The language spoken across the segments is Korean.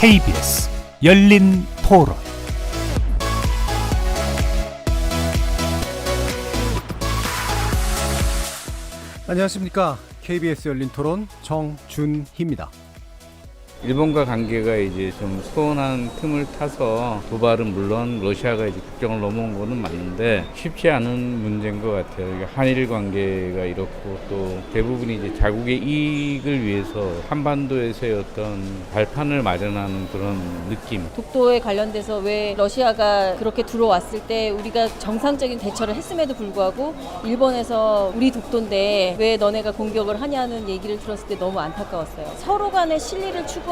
KBS 열린 토론. 안녕하십니까. KBS 열린 토론 정준희입니다. 일본과 관계가 이제 좀 소원한 틈을 타서 도발은 물론 러시아가 이제 국경을 넘어온 거는 맞는데 쉽지 않은 문제인 것 같아요. 한일 관계가 이렇고 또 대부분이 이제 자국의 이익을 위해서 한반도에서의 어떤 발판을 마련하는 그런 느낌. 독도에 관련돼서 왜 러시아가 그렇게 들어왔을 때 우리가 정상적인 대처를 했음에도 불구하고 일본에서 우리 독도인데 왜 너네가 공격을 하냐는 얘기를 들었을 때 너무 안타까웠어요. 서로 간의 실리를 추구하는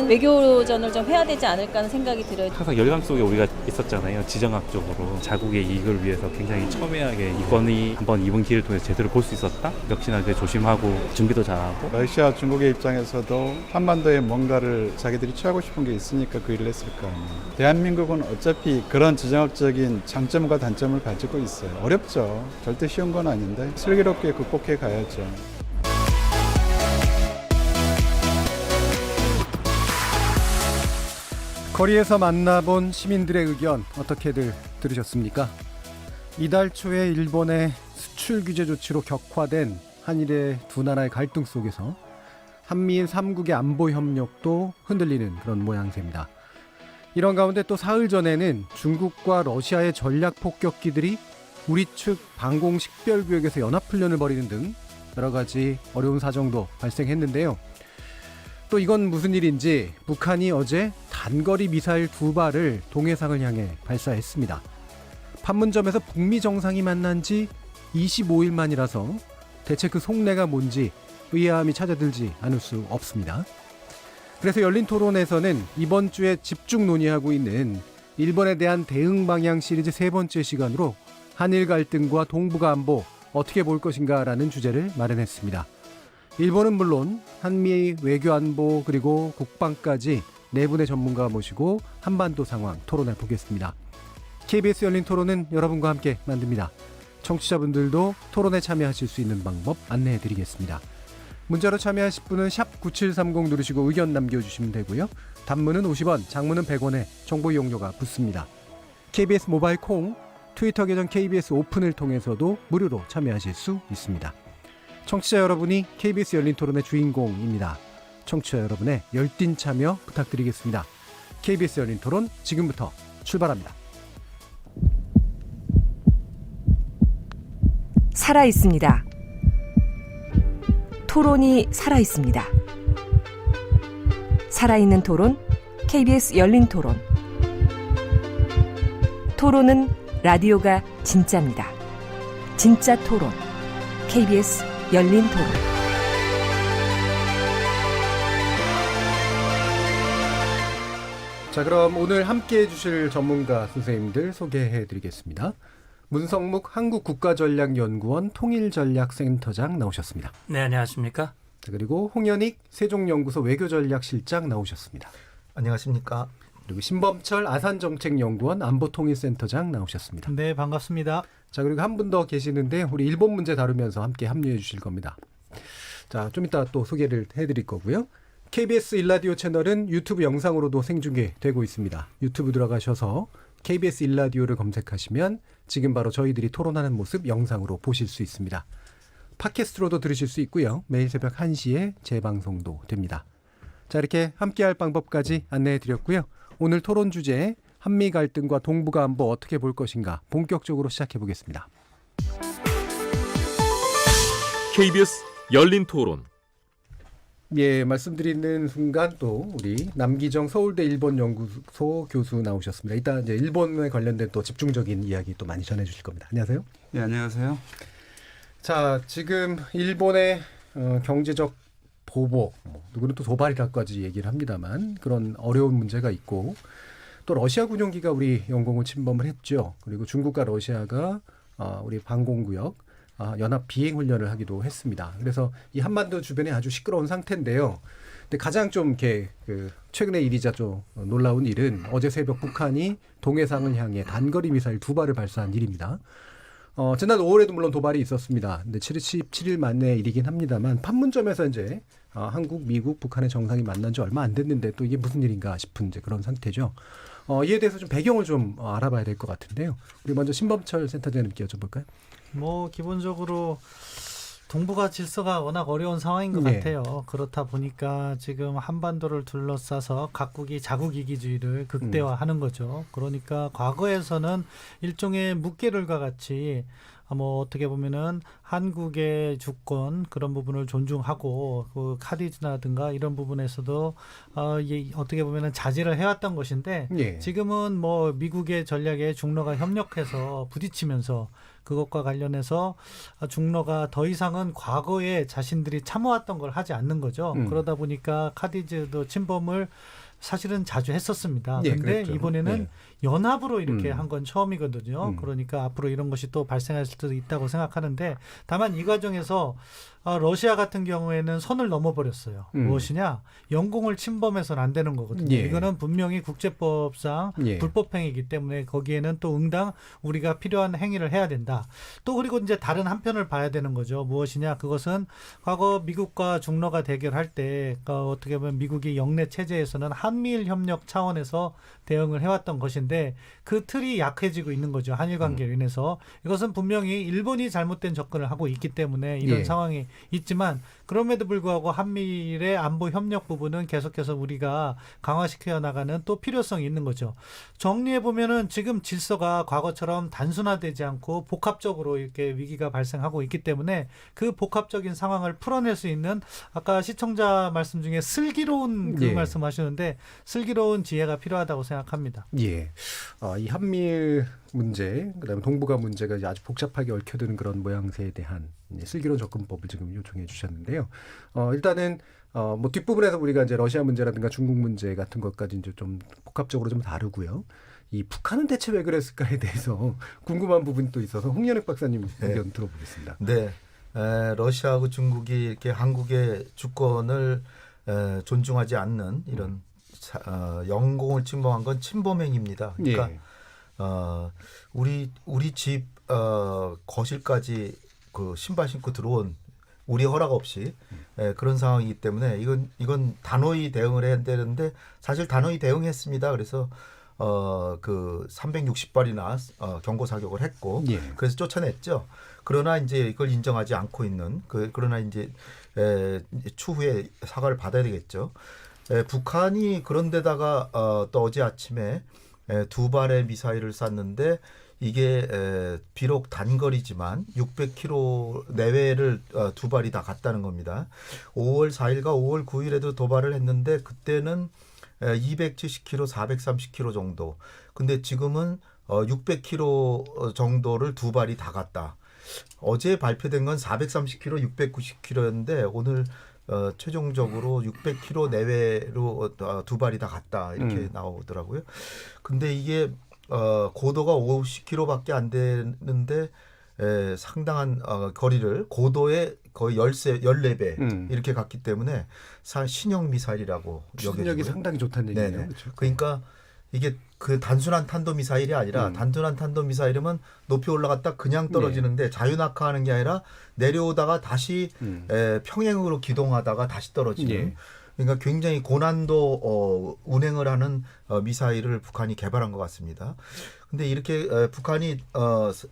외교전을 좀 해야 되지 않을까 하는 생각이 들어요. 항상 열강 속에 우리가 있었잖아요. 지정학적으로 자국의 이익을 위해서 굉장히 첨예하게 이번이 한번 이번 기회를 통해서 제대로 볼 수 있었다. 역시나 조심하고 준비도 잘하고. 러시아, 중국의 입장에서도 한반도에 뭔가를 자기들이 취하고 싶은 게 있으니까 그 일을 했을 거 아니에요. 대한민국은 어차피 그런 지정학적인 장점과 단점을 가지고 있어요. 어렵죠. 절대 쉬운 건 아닌데 슬기롭게 극복해 가야죠. 거리에서 만나본 시민들의 의견 어떻게들 들으셨습니까? 이달 초에 일본의 수출 규제 조치로 격화된 한일의 두 나라의 갈등 속에서 한미일 3국의 안보 협력도 흔들리는 그런 모양새입니다. 이런 가운데 또 사흘 전에는 중국과 러시아의 전략 폭격기들이 우리 측 방공 식별구역에서 연합훈련을 벌이는 등 여러 가지 어려운 사정도 발생했는데요. 또 이건 무슨 일인지 북한이 어제 단거리 미사일 2발을 동해상을 향해 발사했습니다. 판문점에서 북미 정상이 만난 지 25일 만이라서 대체 그 속내가 뭔지 의아함이 찾아들지 않을 수 없습니다. 그래서 열린 토론에서는 이번 주에 집중 논의하고 있는 일본에 대한 대응 방향 시리즈 세 번째 시간으로 한일 갈등과 동북아 안보 어떻게 볼 것인가라는 주제를 마련했습니다. 일본은 물론 한미 외교 안보 그리고 국방까지 네 분의 전문가 모시고 한반도 상황 토론해 보겠습니다. KBS 열린 토론은 여러분과 함께 만듭니다. 청취자분들도 토론에 참여하실 수 있는 방법 안내해 드리겠습니다. 문자로 참여하실 분은 샵 9730 누르시고 의견 남겨주시면 되고요. 단문은 50원, 장문은 100원에 정보 이용료가 붙습니다. KBS 모바일 콩, 트위터 계정 KBS 오픈을 통해서도 무료로 참여하실 수 있습니다. 청취자 여러분이 KBS 열린 토론의 주인공입니다. 청취자 여러분의 열띤 참여 부탁드리겠습니다. KBS 열린 토론 지금부터 출발합니다. 살아있습니다. 토론이 살아있습니다. 살아있는 토론, KBS 열린 토론. 토론은 라디오가 진짜입니다. 진짜 토론, KBS 열린 토론. 자, 그럼 오늘 함께해 주실 전문가 선생님들 소개해 드리겠습니다. 문성묵 한국국가전략연구원 통일전략센터장 나오셨습니다. 네, 안녕하십니까? 자, 그리고 홍현익 세종연구소 외교전략실장 나오셨습니다. 안녕하십니까? 그리고 신범철 아산정책연구원 안보통일센터장 나오셨습니다. 네, 반갑습니다. 자, 그리고 한 분 더 계시는데 우리 일본 문제 다루면서 함께 합류해 주실 겁니다. 자, 좀 이따 또 소개를 해드릴 거고요. KBS 일라디오 채널은 유튜브 영상으로도 생중계되고 있습니다. 유튜브 들어가셔서 KBS 일라디오를 검색하시면 지금 바로 저희들이 토론하는 모습 영상으로 보실 수 있습니다. 팟캐스트로도 들으실 수 있고요. 매일 새벽 1시에 재방송도 됩니다. 자, 이렇게 함께할 방법까지 안내해 드렸고요. 오늘 토론 주제 한미 갈등과 동북아 안보 어떻게 볼 것인가 본격적으로 시작해 보겠습니다. KBS 열린 토론. 예, 말씀드리는 순간 또 우리 남기정 서울대 일본연구소 교수 나오셨습니다. 이따 이제 일본에 관련된 또 집중적인 이야기 또 많이 전해주실 겁니다. 안녕하세요. 네, 안녕하세요. 자, 지금 일본의 경제적 보복, 누구는 또 도발이라고까지 얘기를 합니다만 그런 어려운 문제가 있고 또 러시아 군용기가 우리 영공을 침범을 했죠. 그리고 중국과 러시아가 우리 방공구역 연합 비행 훈련을 하기도 했습니다. 그래서 이 한반도 주변에 아주 시끄러운 상태인데요. 근데 가장 좀 이렇게 최근의 일이자 좀 놀라운 일은 어제 새벽 북한이 동해상을 향해 단거리 미사일 2발을 발사한 일입니다. 지난 5월에도 물론 도발이 있었습니다. 근데 77일 만의 일이긴 합니다만 판문점에서 이제 한국, 미국, 북한의 정상이 만난 지 얼마 안 됐는데 또 이게 무슨 일인가 싶은 이제 그런 상태죠. 이에 대해서 좀 배경을 좀 알아봐야 될 것 같은데요. 우리 먼저 신범철 센터장님께 여쭤볼까요? 뭐 기본적으로 동북아 질서가 워낙 어려운 상황인 것 예. 같아요. 그렇다 보니까 지금 한반도를 둘러싸서 각국이 자국 이기주의를 극대화하는 거죠. 그러니까 과거에서는 일종의 묵계를과 같이 뭐 어떻게 보면은 한국의 주권 그런 부분을 존중하고 그 카디즈라든가 이런 부분에서도 어떻게 보면은 자제를 해왔던 것인데 예. 지금은 뭐 미국의 전략에 중러가 협력해서 부딪히면서 그것과 관련해서 중러가 더 이상은 과거에 자신들이 참아왔던 걸 하지 않는 거죠. 그러다 보니까 카디즈도 침범을 사실은 자주 했었습니다. 예, 근데 그랬죠. 이번에는 예. 연합으로 이렇게 한 건 처음이거든요. 그러니까 앞으로 이런 것이 또 발생할 수도 있다고 생각하는데 다만 이 과정에서 러시아 같은 경우에는 선을 넘어버렸어요. 무엇이냐? 영공을 침범해서는 안 되는 거거든요. 예. 이거는 분명히 국제법상 예. 불법행위이기 때문에 거기에는 또 응당 우리가 필요한 행위를 해야 된다. 또 그리고 이제 다른 한편을 봐야 되는 거죠. 무엇이냐? 그것은 과거 미국과 중러가 대결할 때 어떻게 보면 미국이 영내 체제에서는 한미일 협력 차원에서 대응을 해왔던 것인데 그 틀이 약해지고 있는 거죠. 한일 관계로 인해서. 이것은 분명히 일본이 잘못된 접근을 하고 있기 때문에 이런 예. 상황이 있지만 그럼에도 불구하고 한미일의 안보 협력 부분은 계속해서 우리가 강화시켜 나가는 또 필요성이 있는 거죠. 정리해 보면은 지금 질서가 과거처럼 단순화되지 않고 복합적으로 이렇게 위기가 발생하고 있기 때문에 그 복합적인 상황을 풀어낼 수 있는 아까 시청자 말씀 중에 슬기로운 그 예. 말씀하시는데 슬기로운 지혜가 필요하다고 생각합니다. 예. 이 한미일 문제, 그다음에 동북아 문제가 이제 아주 복잡하게 얽혀드는 그런 모양새에 대한 이제 슬기로운 접근법을 지금 요청해 주셨는데요. 일단은 뭐 뒷부분에서 우리가 이제 러시아 문제라든가 중국 문제 같은 것까지 이제 좀 복합적으로 좀 다루고요. 이 북한은 대체 왜 그랬을까에 대해서 궁금한 부분이 또 있어서 홍연욱 박사님 의견 들어보겠습니다. 네, 러시아하고 중국이 이렇게 한국의 주권을 존중하지 않는 이런 영공을 침범한 건 침범행위입니다. 그러니까 예. 우리 집 거실까지 그 신발 신고 들어온 우리 허락 없이 그런 상황이기 때문에 이건 단호히 대응을 해야 되는데 사실 단호히 대응했습니다. 그래서 그 360발이나 경고 사격을 했고 예. 그래서 쫓아냈죠. 그러나 이제 이걸 인정하지 않고 있는 그러나 이제 추후에 사과를 받아야 되겠죠. 북한이 그런데다가 또 어제 아침에 두 발의 미사일을 쐈는데 이게 비록 단거리지만 600km 내외를 두 발이 다 갔다는 겁니다. 5월 4일과 5월 9일에도 도발을 했는데 그때는 270km, 430km 정도. 근데 지금은 600km 정도를 두 발이 다 갔다. 어제 발표된 건 430km, 690km였는데 오늘 최종적으로 600km 내외로 두 발이 다 갔다 이렇게 나오더라고요. 근데 이게 고도가 50km밖에 안 되는데 상당한 거리를 고도의 거의 14배 이렇게 갔기 때문에 신형 미사일이라고 추진력이 여겨지고요. 상당히 좋다는 얘기네요. 네네. 그렇죠? 그러니까 이게 그 단순한 탄도미사일이 아니라 단순한 탄도미사일이면 높이 올라갔다 그냥 떨어지는데 자유낙하하는 게 아니라 내려오다가 다시 평행으로 기동하다가 다시 떨어지는 예. 그러니까 굉장히 고난도 운행을 하는 미사일을 북한이 개발한 것 같습니다. 근데 이렇게 북한이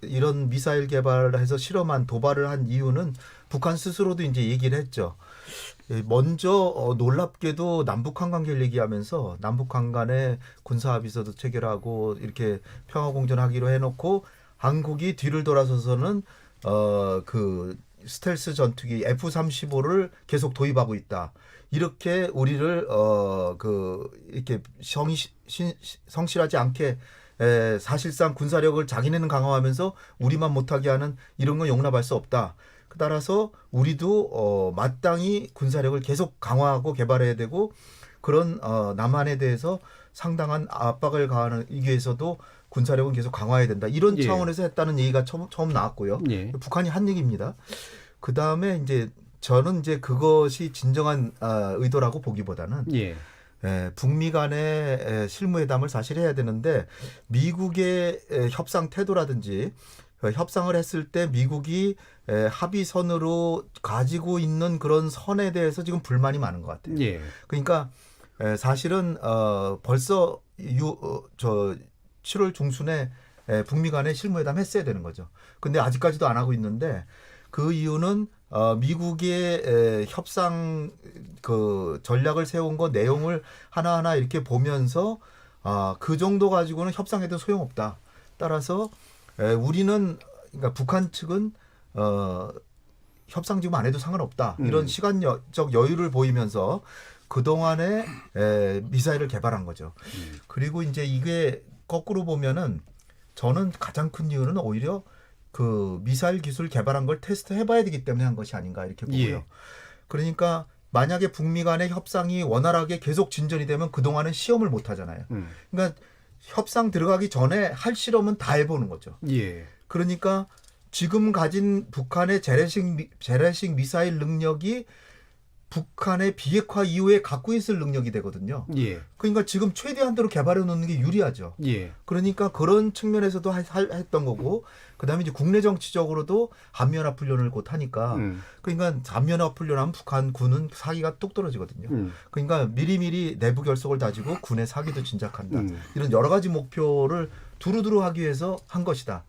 이런 미사일 개발을 해서 실험한 도발을 한 이유는 북한 스스로도 이제 얘기를 했죠. 먼저 놀랍게도 남북한 관계를 얘기하면서 남북한 간에 군사합의서도 체결하고 이렇게 평화공존하기로 해놓고 한국이 뒤를 돌아서서는 그 스텔스 전투기 F-35를 계속 도입하고 있다. 이렇게 우리를 이렇게 성실하지 않게 사실상 군사력을 자기네는 강화하면서 우리만 못하게 하는 이런 건 용납할 수 없다. 따라서 우리도 마땅히 군사력을 계속 강화하고 개발해야 되고 그런 남한에 대해서 상당한 압박을 가하기 위해서도 군사력은 계속 강화해야 된다. 이런 차원에서 했다는 얘기가 처음 나왔고요. 예. 북한이 한 얘기입니다. 그 다음에 이제 저는 이제 그것이 진정한 의도라고 보기보다는 예. 북미 간의 실무회담을 사실 해야 되는데 미국의 협상 태도라든지 협상을 했을 때 미국이 합의선으로 가지고 있는 그런 선에 대해서 지금 불만이 많은 것 같아요. 예. 그러니까 사실은 벌써 7월 중순에 북미 간에 실무회담 했어야 되는 거죠. 근데 아직까지도 안 하고 있는데 그 이유는 미국의 협상 그 전략을 세운 거 내용을 하나하나 이렇게 보면서 그 정도 가지고는 협상해도 소용없다. 따라서 우리는 그러니까 북한 측은 협상 지금 안 해도 상관없다. 이런 시간적 여유를 보이면서 그동안에 미사일을 개발한 거죠. 그리고 이제 이게 거꾸로 보면은 저는 가장 큰 이유는 오히려 그 미사일 기술 개발한 걸 테스트 해봐야 되기 때문에 한 것이 아닌가 이렇게 보고요. 예. 그러니까 만약에 북미 간의 협상이 원활하게 계속 진전이 되면 그동안은 시험을 못 하잖아요. 그러니까 협상 들어가기 전에 할 실험은 다 해보는 거죠. 예. 그러니까 지금 가진 북한의 재래식 미사일 능력이 북한의 비핵화 이후에 갖고 있을 능력이 되거든요. 예. 그러니까 지금 최대한도로 개발해 놓는 게 유리하죠. 예. 그러니까 그런 측면에서도 했던 거고, 그다음에 이제 국내 정치적으로도 한미연합훈련을 곧 하니까, 그러니까 한미연합훈련하면 북한군은 사기가 뚝 떨어지거든요. 그러니까 미리미리 내부 결속을 다지고 군의 사기도 진작한다. 이런 여러 가지 목표를 두루두루 하기 위해서 한 것이다.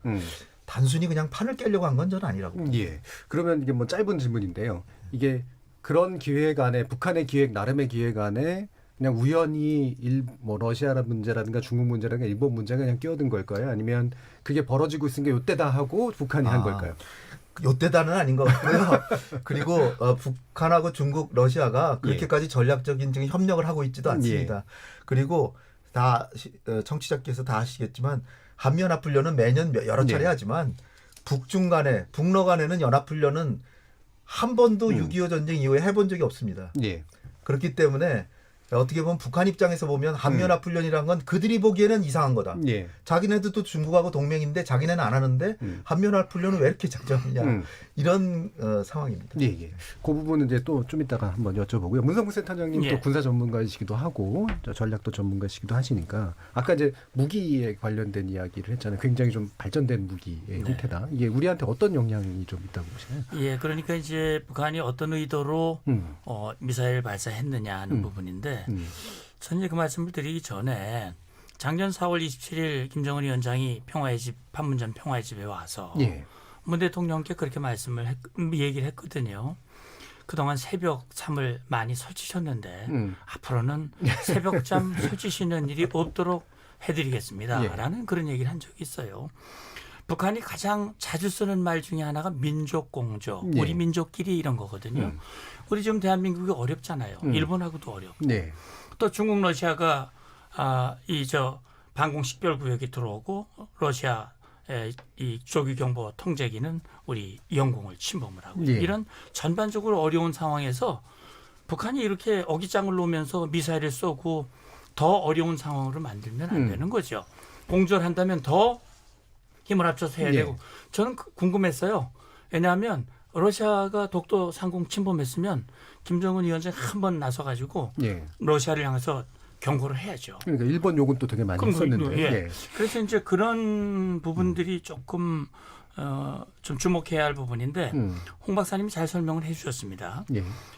단순히 그냥 판을 깨려고 한 건 저는 아니라고. 예. 그러면 이게 뭐 짧은 질문인데요. 이게 그런 기획 안에 북한의 기획 나름의 기획 안에 그냥 우연히 뭐 러시아 문제라든가 중국 문제라든가 일본 문제가 그냥 끼어든 걸까요? 아니면 그게 벌어지고 있은 게 요때다 하고 북한이 한 걸까요? 요때다는 아닌 것 같고요. 그리고 북한하고 중국, 러시아가 그렇게까지 전략적인 협력을 하고 있지도 않습니다. 그리고 다 청취자께서 다 아시겠지만 한미연합훈련은 매년 여러 차례 하지만 북중 간에, 북러 간에는 연합훈련은 한 번도 6.25 전쟁 이후에 해본 적이 없습니다. 예. 그렇기 때문에 어떻게 보면 북한 입장에서 보면 한미연합훈련이라는 건 그들이 보기에는 이상한 거다. 예. 자기네들도 중국하고 동맹인데 자기네는 안 하는데 한미연합훈련은 왜 이렇게 작정하냐. 이런 상황입니다. 예, 예. 그 부분은 이제 또 좀 이따가 한번 여쭤보고요. 문성구 센터장님 예. 또 군사 전문가이시기도 하고 전략도 전문가이시기도 하시니까 아까 이제 무기에 관련된 이야기를 했잖아요. 굉장히 좀 발전된 무기의 형태다. 이게 우리한테 어떤 영향이 좀 있다고 보시나요? 예, 그러니까 이제 북한이 어떤 의도로 미사일 발사했느냐 하는 부분인데 저는 이제 그 말씀을 드리기 전에 작년 4월 27일 김정은 위원장이 평화의 집 판문점 평화의 집에 와서 문 대통령께 그렇게 얘기를 했거든요. 그동안 새벽잠을 많이 설치셨는데 앞으로는 새벽잠 설치시는 일이 없도록 해드리겠습니다. 라는 그런 얘기를 한 적이 있어요. 북한이 가장 자주 쓰는 말 중에 하나가 민족공조, 우리 민족끼리 이런 거거든요. 우리 지금 대한민국이 어렵잖아요. 일본하고도 어렵고. 또 중국, 러시아가 방공 식별구역이 들어오고 러시아 이 조기경보 통제기는 우리 영공을 침범을 하고 이런 전반적으로 어려운 상황에서 북한이 이렇게 어깃장을 놓으면서 미사일을 쏘고 더 어려운 상황으로 만들면 안 되는 거죠. 공조를 한다면 더 힘을 합쳐서 해야 되고 저는 궁금했어요. 왜냐하면 러시아가 독도 상공 침범했으면 김정은 위원장이 한번 나서가지고 러시아를 향해서 경고를 해야죠. 그러니까 일본 욕은 또 되게 많이 했었는데. 그래서 이제 그런 부분들이 조금 좀 주목해야 할 부분인데 홍 박사님이 잘 설명을 해 주셨습니다.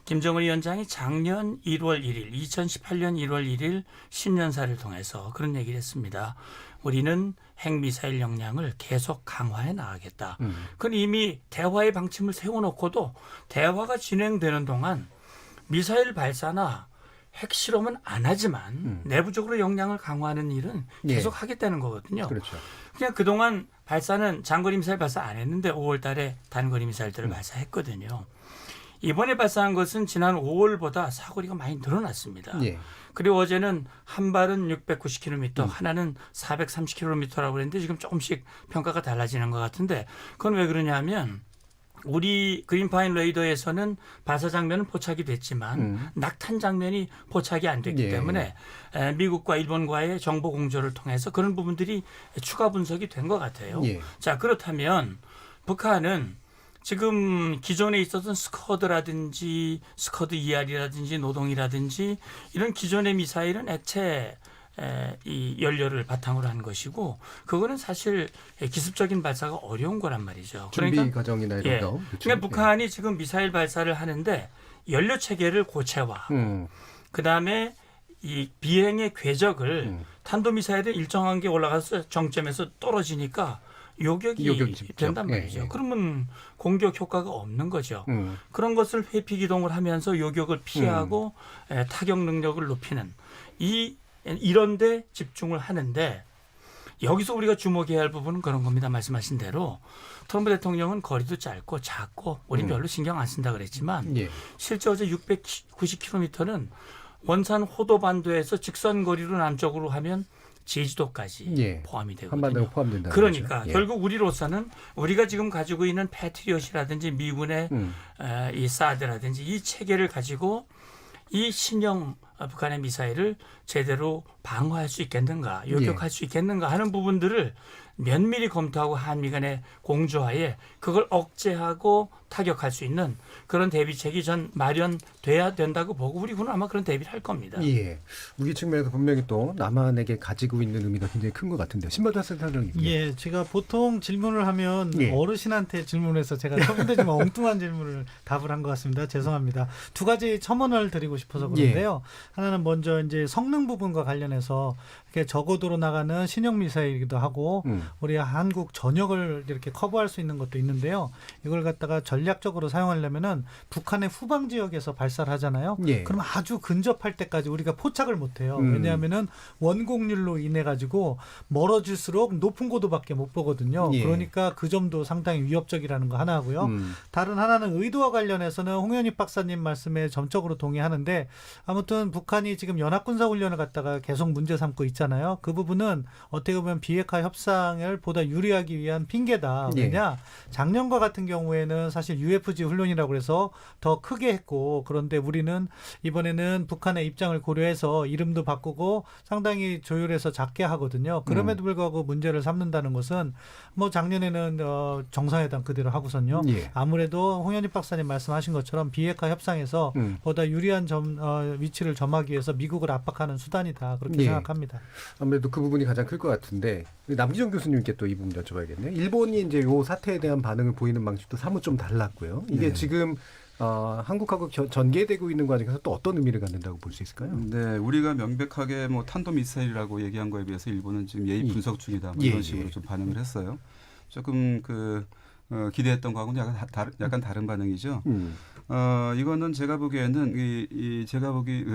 김정은 위원장이 작년 1월 1일, 2018년 1월 1일 신년사를 통해서 그런 얘기를 했습니다. 우리는 핵미사일 역량을 계속 강화해 나가겠다. 그건 이미 대화의 방침을 세워놓고도 대화가 진행되는 동안 미사일 발사나 핵실험은 안 하지만 내부적으로 역량을 강화하는 일은 계속 하겠다는 거거든요. 그렇죠. 그냥 그동안 발사는 장거리 미사일 발사 안 했는데 5월 달에 단거리 미사일들을 발사했거든요. 이번에 발사한 것은 지난 5월보다 사거리가 많이 늘어났습니다. 그리고 어제는 한 발은 690km, 하나는 430km라고 그랬는데 지금 조금씩 평가가 달라지는 것 같은데 그건 왜 그러냐면 우리 그린파인 레이더에서는 발사 장면은 포착이 됐지만 낙탄 장면이 포착이 안 됐기 때문에 미국과 일본과의 정보 공조를 통해서 그런 부분들이 추가 분석이 된 것 같아요. 자, 그렇다면 북한은 지금 기존에 있었던 스커드라든지 스커드 ER이라든지 노동이라든지 이런 기존의 미사일은 액체 이 연료를 바탕으로 한 것이고 그거는 사실 기습적인 발사가 어려운 거란 말이죠. 준비 과정이나 이런 예. 거. 그러니까 북한이 지금 미사일 발사를 하는데 연료 체계를 고체화. 그다음에 이 비행의 궤적을 탄도미사일은 일정한 게 올라가서 정점에서 떨어지니까 요격이 된단 말이죠. 예. 그러면 공격 효과가 없는 거죠. 그런 것을 회피 기동을 하면서 요격을 피하고 타격 능력을 높이는 이런 데 집중을 하는데 여기서 우리가 주목해야 할 부분은 그런 겁니다. 말씀하신 대로 트럼프 대통령은 거리도 짧고 작고 우리 별로 신경 안 쓴다 그랬지만 예. 실제 어제 690km는 원산 호도반도에서 직선 거리로 남쪽으로 하면 제주도까지 예. 포함이 되거든요. 한반도에 포함된다. 그러니까 거죠. 예. 결국 우리로서는 우리가 지금 가지고 있는 패트리엇이라든지 미군의 이 사드라든지 이 체계를 가지고 이 신형 북한의 미사일을 제대로 방어할 수 있겠는가, 요격할 수 있겠는가 하는 부분들을 면밀히 검토하고 한미 간의 공조하에 그걸 억제하고 타격할 수 있는 그런 대비책이 전 마련돼야 된다고 보고 우리 군은 아마 그런 대비를 할 겁니다. 예. 우리 측면에서 분명히 또 남한에게 가지고 있는 의미가 굉장히 큰 것 같은데요. 신발도 센터장님. 예, 제가 보통 질문을 하면 예. 어르신한테 질문해서 제가 처분되지만 엉뚱한 질문을 답을 한 것 같습니다. 죄송합니다. 두 가지 첨언을 드리고 싶어서 그런데요. 하나는 먼저 이제 성능 부분과 관련해서 이렇게 저고도로 나가는 신형 미사일이기도 하고 우리 한국 전역을 이렇게 커버할 수 있는 것도 있는데요. 이걸 갖다가 전략적으로 사용하려면은 북한의 후방 지역에서 발사를 하잖아요. 예. 그럼 아주 근접할 때까지 우리가 포착을 못 해요. 왜냐하면은 원곡률로 인해 가지고 멀어질수록 높은 고도밖에 못 보거든요. 예. 그러니까 그 점도 상당히 위협적이라는 거 하나 하고요. 다른 하나는 의도와 관련해서는 홍현익 박사님 말씀에 전적으로 동의하는데 아무튼 북한이 지금 연합군사훈련을 갖다가 계속 문제 삼고 있잖아요. 그 부분은 어떻게 보면 비핵화 협상을 보다 유리하기 위한 핑계다. 왜냐 작년과 같은 경우에는 사실 UFG 훈련이라고 해서 더 크게 했고 그런데 우리는 이번에는 북한의 입장을 고려해서 이름도 바꾸고 상당히 조율해서 작게 하거든요. 그럼에도 불구하고 문제를 삼는다는 것은 뭐 작년에는 정상회담 그대로 하고선요. 예. 아무래도 홍현익 박사님 말씀하신 것처럼 비핵화 협상에서 보다 유리한 위치를 점하기 위해서 미국을 압박하는 수단이다. 그렇게 예. 생각합니다. 아무래도 그 부분이 가장 클 것 같은데 남기정 교수님께 또 이 부분 여쭤봐야겠네요. 일본이 이제 요 사태에 대한 반응을 보이는 방식도 사뭇 좀 달랐고요. 이게 지금 한국하고 전개되고 있는 과정에서 또 어떤 의미를 갖는다고 볼 수 있을까요? 네, 우리가 명백하게 뭐 탄도 미사일이라고 얘기한 거에 비해서 일본은 지금 예의 분석 중이다. 뭐 이런 식으로 좀 반응을 했어요. 조금 기대했던 거하고는 약간 다른 반응이죠. 이거는 제가 보기에는 제가 보기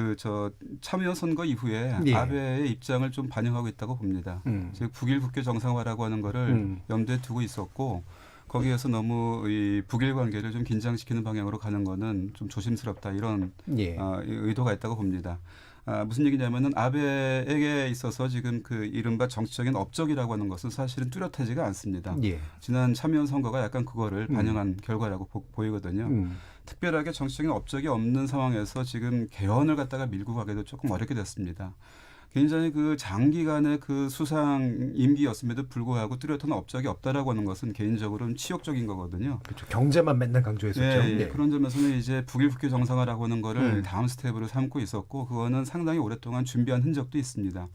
참여 선거 이후에 아베의 입장을 좀 반영하고 있다고 봅니다. 즉 북일 국교 정상화라고 하는 거를 염두에 두고 있었고 거기에서 너무 이 북일 관계를 좀 긴장시키는 방향으로 가는 거는 좀 조심스럽다 이런 의도가 있다고 봅니다. 무슨 얘기냐면은 아베에게 있어서 지금 그 이른바 정치적인 업적이라고 하는 것은 사실은 뚜렷하지가 않습니다. 지난 참여연 선거가 약간 그거를 반영한 결과라고 보이거든요. 특별하게 정치적인 업적이 없는 상황에서 지금 개헌을 갖다가 밀고 가기도 조금 어렵게 됐습니다. 굉장히 그 장기간의 그 수상 임기였음에도 불구하고 뚜렷한 업적이 없다라고 하는 것은 개인적으로는 치욕적인 거거든요. 그렇죠. 경제만 맨날 강조했었죠. 네. 그런 점에서는 이제 북일 국교 정상화라고 하는 거를 다음 스텝으로 삼고 있었고 그거는 상당히 오랫동안 준비한 흔적도 있습니다.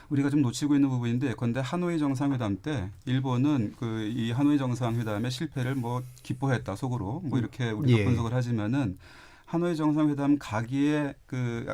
우리가 좀 놓치고 있는 부분인데 예컨대 하노이 정상회담 때 일본은 이 하노이 정상회담의 실패를 뭐 기뻐했다 속으로 뭐 이렇게 우리가 분석을 하지만은 하노이 정상회담 가기에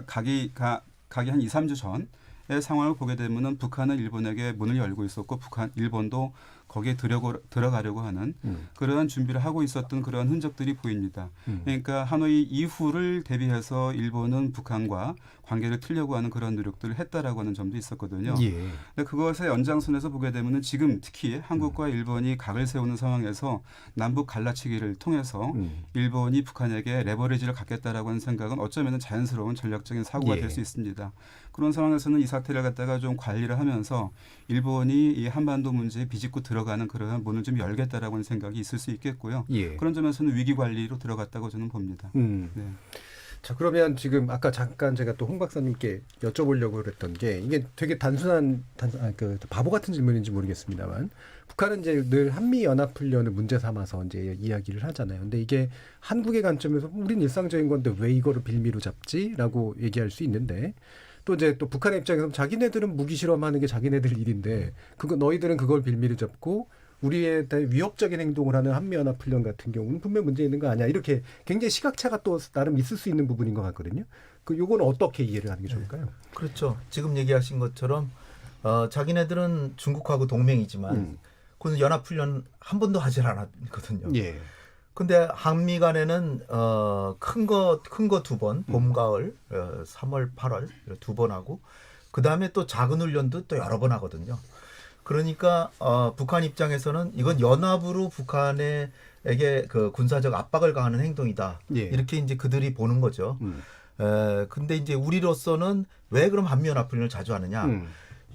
가기 한 2, 3주 전의 상황을 보게 되면은 북한은 일본에게 문을 열고 있었고 일본도 거기에 들어가려고 하는 그러한 준비를 하고 있었던 그러한 흔적들이 보입니다. 그러니까 하노이 이후를 대비해서 일본은 북한과 관계를 틀려고 하는 그런 노력들을 했다라고 하는 점도 있었거든요. 근데 그것의 연장선에서 보게 되면은 지금 특히 한국과 일본이 각을 세우는 상황에서 남북 갈라치기를 통해서 일본이 북한에게 레버리지를 갖겠다라고 하는 생각은 어쩌면 자연스러운 전략적인 사고가 될 수 있습니다. 그런 상황에서는 이 사태를 갖다가 좀 관리를 하면서 일본이 이 한반도 문제에 비집고 들어가는 그러한 문을 좀 열겠다라고 하는 생각이 있을 수 있겠고요. 그런 점에서는 위기 관리로 들어갔다고 저는 봅니다. 네. 자, 그러면 지금 아까 잠깐 제가 또 홍 박사님께 여쭤보려고 그랬던 게 이게 되게 단순한 바보 같은 질문인지 모르겠습니다만 북한은 이제 늘 한미 연합 훈련을 문제 삼아서 이제 이야기를 하잖아요. 근데 이게 한국의 관점에서 우린 일상적인 건데 왜 이거를 빌미로 잡지라고 얘기할 수 있는데 또 이제 또 북한의 입장에서 자기네들은 무기 실험하는 게 자기네들 일인데 그거 너희들은 그걸 빌미를 잡고 우리에 대해 위협적인 행동을 하는 한미연합훈련 같은 경우는 분명 문제 있는 거 아니야. 이렇게 굉장히 시각차가 또 나름 있을 수 있는 부분인 것 같거든요. 그 요거는 어떻게 이해를 하는 게 좋을까요? 그렇죠. 지금 얘기하신 것처럼 자기네들은 중국하고 동맹이지만 그건 연합훈련 한 번도 하질 않았거든요. 예. 근데 한미 간에는 큰 거 두 번, 봄, 가을, 3월, 8월 두 번 하고 그다음에 또 작은 훈련도 또 여러 번 하거든요. 그러니까 북한 입장에서는 이건 연합으로 북한에게 그 군사적 압박을 가하는 행동이다. 예. 이렇게 이제 그들이 보는 거죠. 근데 이제 우리로서는 왜 그럼 한미연합훈련을 자주 하느냐?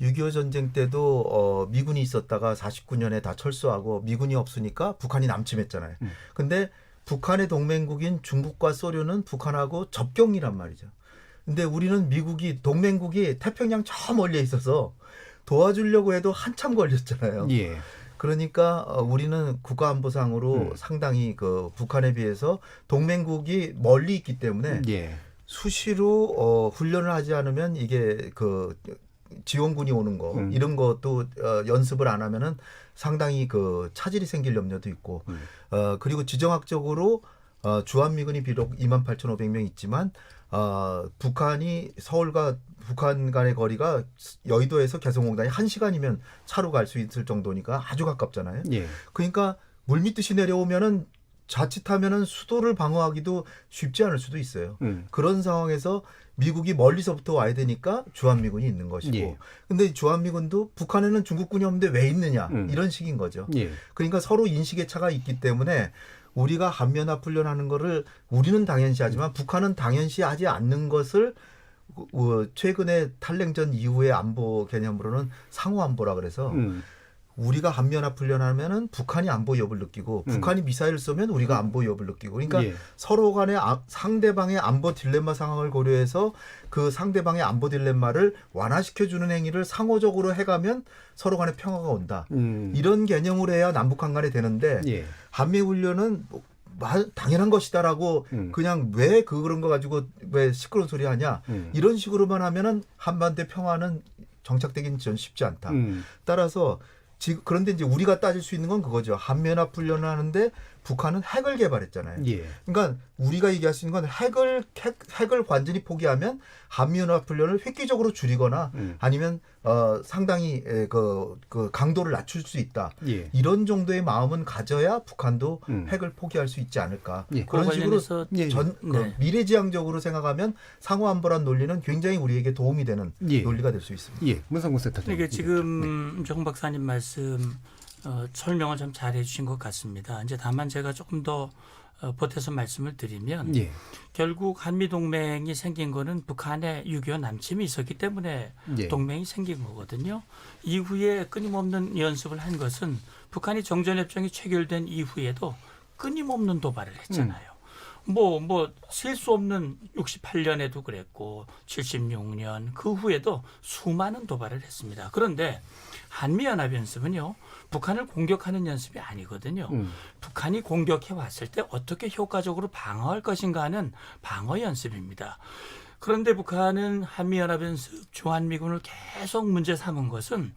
6.25 전쟁 때도 미군이 있었다가 49년에 다 철수하고 미군이 없으니까 북한이 남침했잖아요. 근데 북한의 동맹국인 중국과 소련은 북한하고 접경이란 말이죠. 근데 우리는 미국이 동맹국이 태평양 저 멀리에 있어서 도와주려고 해도 한참 걸렸잖아요. 예. 그러니까 우리는 국가안보상으로 상당히 그 북한에 비해서 동맹국이 멀리 있기 때문에 예. 수시로 훈련을 하지 않으면 이게 그 지원군이 오는 거 이런 것도 연습을 안 하면은 상당히 그 차질이 생길 염려도 있고 그리고 지정학적으로 주한미군이 비록 28,500명 있지만 북한이 서울과 북한 간의 거리가 여의도에서 개성공단이 1시간이면 차로 갈 수 있을 정도니까 아주 가깝잖아요. 예. 그러니까 물밑듯이 내려오면은 자칫하면은 수도를 방어하기도 쉽지 않을 수도 있어요. 그런 상황에서 미국이 멀리서부터 와야 되니까 주한미군이 있는 것이고. 예. 근데 주한미군도 북한에는 중국군이 없는데 왜 있느냐 이런 식인 거죠. 예. 그러니까 서로 인식의 차가 있기 때문에 우리가 한미연합훈련하는 거를 우리는 당연시하지만 북한은 당연시하지 않는 것을 최근에 탈냉전 이후의 안보 개념으로는 상호안보라 그래서 우리가 한미연합훈련하면은 북한이 안보 위협을 느끼고 북한이 미사일을 쏘면 우리가 안보 위협을 느끼고 그러니까 예. 서로 간의 상대방의 안보 딜레마 상황을 고려해서 그 상대방의 안보 딜레마를 완화시켜주는 행위를 상호적으로 해가면 서로 간의 평화가 온다. 이런 개념으로 해야 남북한 간에 되는데 예. 한미훈련은 당연한 것이다라고 그냥 왜 그런 거 가지고 왜 시끄러운 소리 하냐 이런 식으로만 하면은 한반도의 평화는 정착되기는 전 쉽지 않다. 따라서 그런데 이제 우리가 따질 수 있는 건 그거죠. 한미연합훈련을 하는데 북한은 핵을 개발했잖아요. 예. 그러니까 우리가 얘기할 수 있는 건 핵을 완전히 포기하면 한미연합훈련을 획기적으로 줄이거나 아니면 상당히 그 강도를 낮출 수 있다. 예. 이런 정도의 마음은 가져야 북한도 핵을 포기할 수 있지 않을까. 예. 그런 식으로 예. 미래지향적으로 생각하면 상호안보란 논리는 굉장히 우리에게 도움이 되는 예. 논리가 될 수 있습니다. 예. 문성구 센터장. 이게 지금 정 박사님 말씀 설명을 좀 잘해 주신 것 같습니다. 이제 다만 제가 조금 더 보태서 말씀을 드리면 예. 결국 한미동맹이 생긴 거는 북한의 6.25 남침이 있었기 때문에 예. 동맹이 생긴 거거든요. 이후에 끊임없는 연습을 한 것은 북한이 정전협정이 체결된 이후에도 끊임없는 도발을 했잖아요. 셀 수 없는 68년에도 그랬고 76년 그 후에도 수많은 도발을 했습니다. 그런데 한미연합연습은요. 북한을 공격하는 연습이 아니거든요. 북한이 공격해 왔을 때 어떻게 효과적으로 방어할 것인가 하는 방어 연습입니다. 그런데 북한은 한미연합연습, 주한미군을 계속 문제 삼은 것은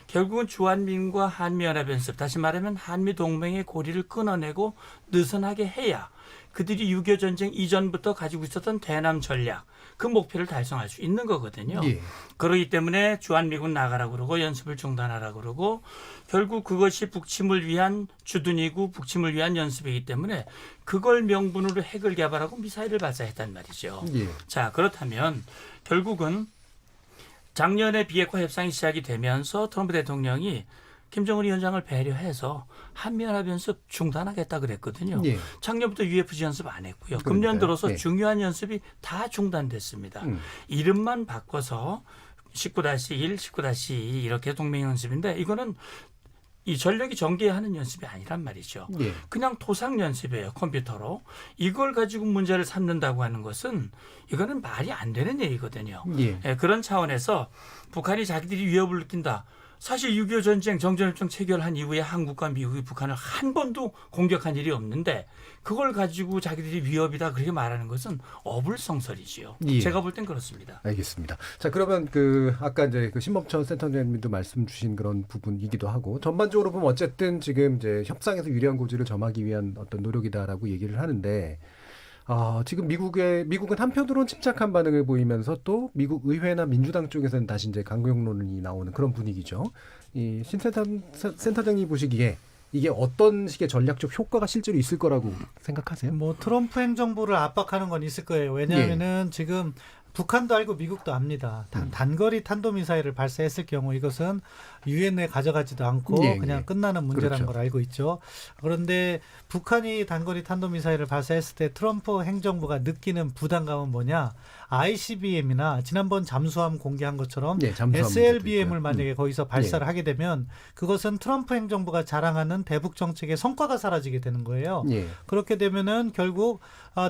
결국은 주한미군과 한미연합연습, 다시 말하면 한미동맹의 고리를 끊어내고 느슨하게 해야 그들이 6.25 전쟁 이전부터 가지고 있었던 대남 전략, 그 목표를 달성할 수 있는 거거든요. 예. 그렇기 때문에 주한미군 나가라고 그러고 연습을 중단하라고 그러고 결국 그것이 북침을 위한 주둔이고 북침을 위한 연습이기 때문에 그걸 명분으로 핵을 개발하고 미사일을 발사했단 말이죠. 예. 자, 그렇다면 결국은 작년에 비핵화 협상이 시작이 되면서 트럼프 대통령이 김정은 위원장을 배려해서 한미연합연습 중단하겠다 그랬거든요. 예. 작년부터 UFC 연습 안 했고요. 그러니까요. 금년 들어서 예. 중요한 연습이 다 중단됐습니다. 이름만 바꿔서 19-1, 19-2 이렇게 동맹 연습인데 이거는 이 전력이 전개하는 연습이 아니란 말이죠. 예. 그냥 토상 연습이에요. 컴퓨터로. 이걸 가지고 문제를 삼는다고 하는 것은 이거는 말이 안 되는 얘기거든요. 예. 그런 차원에서 북한이 자기들이 위협을 느낀다. 사실 6.25 전쟁 정전협정 체결한 이후에 한국과 미국이 북한을 한 번도 공격한 일이 없는데 그걸 가지고 자기들이 위협이다 그렇게 말하는 것은 어불성설이지요. 예. 제가 볼 땐 그렇습니다. 알겠습니다. 자, 그러면 그 아까 이제 그 신범철 센터장님도 말씀 주신 그런 부분이기도 하고 전반적으로 보면 어쨌든 지금 이제 협상에서 유리한 고지를 점하기 위한 어떤 노력이다라고 얘기를 하는데 지금 미국은 한편으로는 침착한 반응을 보이면서 또 미국 의회나 민주당 쪽에서는 다시 이제 강경론이 나오는 그런 분위기죠. 이 신 센터장님 보시기에 이게 어떤 식의 전략적 효과가 실제로 있을 거라고 생각하세요? 뭐 트럼프 행정부를 압박하는 건 있을 거예요. 왜냐하면은 지금 북한도 알고 미국도 압니다. 단거리 탄도미사일을 발사했을 경우 이것은 유엔에 가져가지도 않고 그냥 끝나는 문제라는 걸 알고 있죠. 그런데 북한이 단거리 탄도미사일을 발사했을 때 트럼프 행정부가 느끼는 부담감은 뭐냐? ICBM이나 지난번 잠수함 공개한 것처럼 SLBM을 만약에 거기서 발사를 하게 되면 그것은 트럼프 행정부가 자랑하는 대북 정책의 성과가 사라지게 되는 거예요. 그렇게 되면은 결국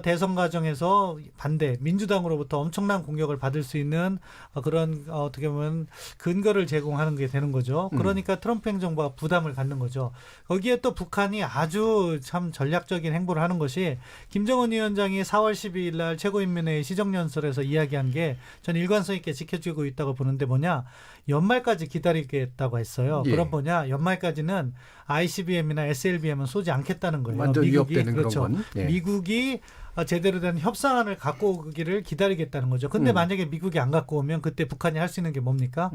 대선 과정에서 반대 민주당으로부터 엄청난 공격을 받을 수 있는 그런 어떻게 보면 근거를 제공하는 게 되는 거죠. 그러니까 트럼프 행정부가 부담을 갖는 거죠. 거기에 또 북한이 아주 참 전략적인 행보를 하는 것이 김정은 위원장이 4월 12일 날 최고인민회의 시정연설에서 이야기한 게 저는 일관성 있게 지켜지고 있다고 보는데 뭐냐, 연말까지 기다리겠다고 했어요. 그럼 뭐냐, 연말까지는 ICBM이나 SLBM은 쏘지 않겠다는 거예요. 완전 위협되는 그렇죠. 그런 건. 미국이 제대로 된 협상안을 갖고 오기를 기다리겠다는 거죠. 근데 만약에 미국이 안 갖고 오면 그때 북한이 할 수 있는 게 뭡니까?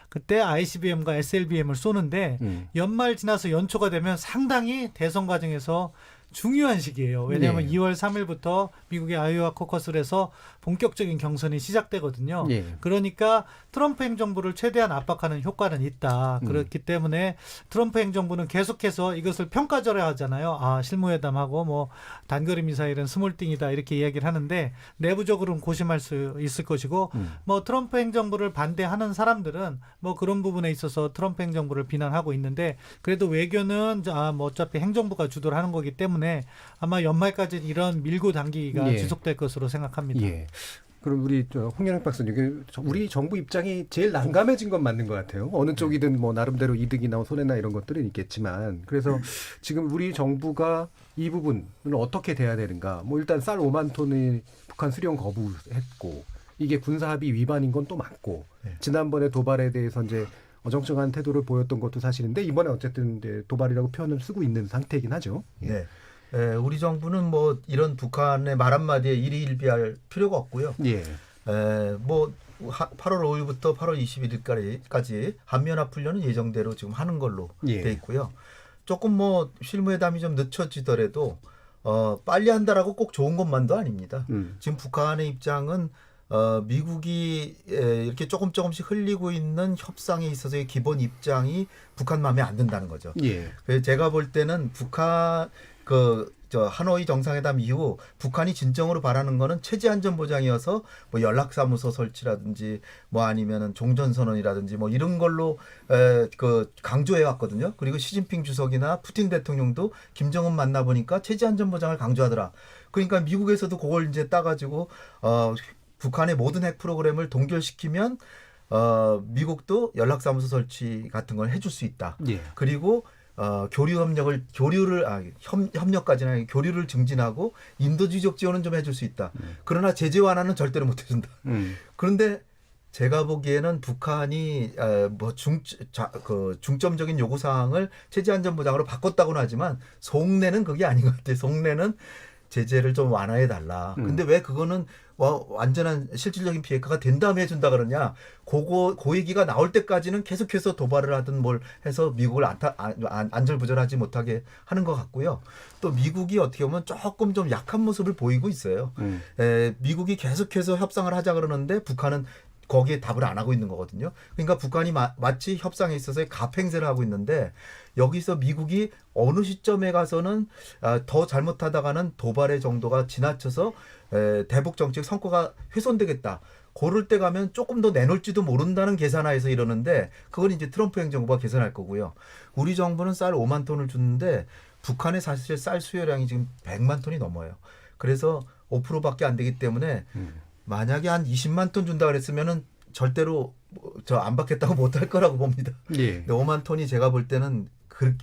그때 ICBM과 SLBM을 쏘는데 연말 지나서 연초가 되면 상당히 대선 과정에서 중요한 시기예요. 왜냐하면 2월 3일부터 미국의 아이오와 코커스에서 본격적인 경선이 시작되거든요. 그러니까 트럼프 행정부를 최대한 압박하는 효과는 있다. 그렇기 때문에 트럼프 행정부는 계속해서 이것을 평가절하 하잖아요. 실무회담하고 뭐 단거리 미사일은 스몰띵이다 이렇게 이야기를 하는데 내부적으로는 고심할 수 있을 것이고 뭐 트럼프 행정부를 반대하는 사람들은 뭐 그런 부분에 있어서 트럼프 행정부를 비난하고 있는데 그래도 외교는 뭐 어차피 행정부가 주도를 하는 거기 때문에 아마 연말까지 이런 밀고 당기기가 지속될 것으로 생각합니다. 그럼 우리 홍영학 박사님, 우리 정부 입장이 제일 난감해진 건 맞는 것 같아요. 어느 쪽이든 뭐 나름대로 이득이나 손해나 이런 것들은 있겠지만, 그래서 지금 우리 정부가 이 부분을 어떻게 돼야 되는가? 뭐 일단 쌀 5만 톤을 북한 수령 거부했고, 이게 군사합의 위반인 건 또 맞고, 지난번에 도발에 대해서 이제 어정쩡한 태도를 보였던 것도 사실인데 이번에 어쨌든 이제 도발이라고 표현을 쓰고 있는 상태이긴 하죠. 우리 정부는 뭐 이런 북한의 말 한마디에 일희일비할 필요가 없고요. 뭐 8월 5일부터 8월 21일까지 한미연합훈련은 예정대로 지금 하는 걸로 돼 있고요. 조금 뭐 실무회담이 좀 늦춰지더라도 빨리 한다라고 꼭 좋은 것만도 아닙니다. 지금 북한의 입장은 미국이 이렇게 조금씩 흘리고 있는 협상에 있어서의 기본 입장이 북한 마음에 안 든다는 거죠. 그래서 제가 볼 때는 북한 하노이 정상회담 이후 북한이 진정으로 바라는 거는 체제 안전 보장이어서 뭐 연락사무소 설치라든지 뭐 아니면은 종전선언이라든지 뭐 이런 걸로 강조해 왔거든요. 그리고 시진핑 주석이나 푸틴 대통령도 김정은 만나 보니까 체제 안전 보장을 강조하더라. 그러니까 미국에서도 그걸 이제 따가지고 북한의 모든 핵 프로그램을 동결시키면 미국도 연락사무소 설치 같은 걸 해줄 수 있다. 그리고 협력까지는 아니고 교류를 증진하고 인도주의적 지원은 좀 해줄 수 있다. 그러나 제재 완화는 절대로 못 해준다. 그런데 제가 보기에는 북한이 중점적인 요구 사항을 체제 안전 보장으로 바꿨다고는 하지만 속내는 그게 아닌 것 같아요. 속내는 제재를 좀 완화해 달라. 근데 왜 그거는 완전한 실질적인 비핵화가 된 다음에 해준다 그러냐? 그 얘기가 나올 때까지는 계속해서 도발을 하든 뭘 해서 미국을 안절부절하지 못하게 하는 것 같고요. 또 미국이 어떻게 보면 조금 좀 약한 모습을 보이고 있어요. 미국이 계속해서 협상을 하자 그러는데 북한은 거기에 답을 안 하고 있는 거거든요. 그러니까 북한이 마치 협상에 있어서 갑행세를 하고 있는데 여기서 미국이 어느 시점에 가서는 더 잘못하다가는 도발의 정도가 지나쳐서 대북 정책 성과가 훼손되겠다. 그럴 때 가면 조금 더 내놓을지도 모른다는 계산하에서 이러는데 그건 이제 트럼프 행정부가 계산할 거고요. 우리 정부는 쌀 5만 톤을 주는데 북한의 사실 쌀 수요량이 지금 100만 톤이 넘어요. 그래서 5%밖에 안 되기 때문에 만약에 한 20만 톤 준다 그랬으면은 절대로 저 안 받겠다고 못할 거라고 봅니다. 예. 5만 톤이 제가 볼 때는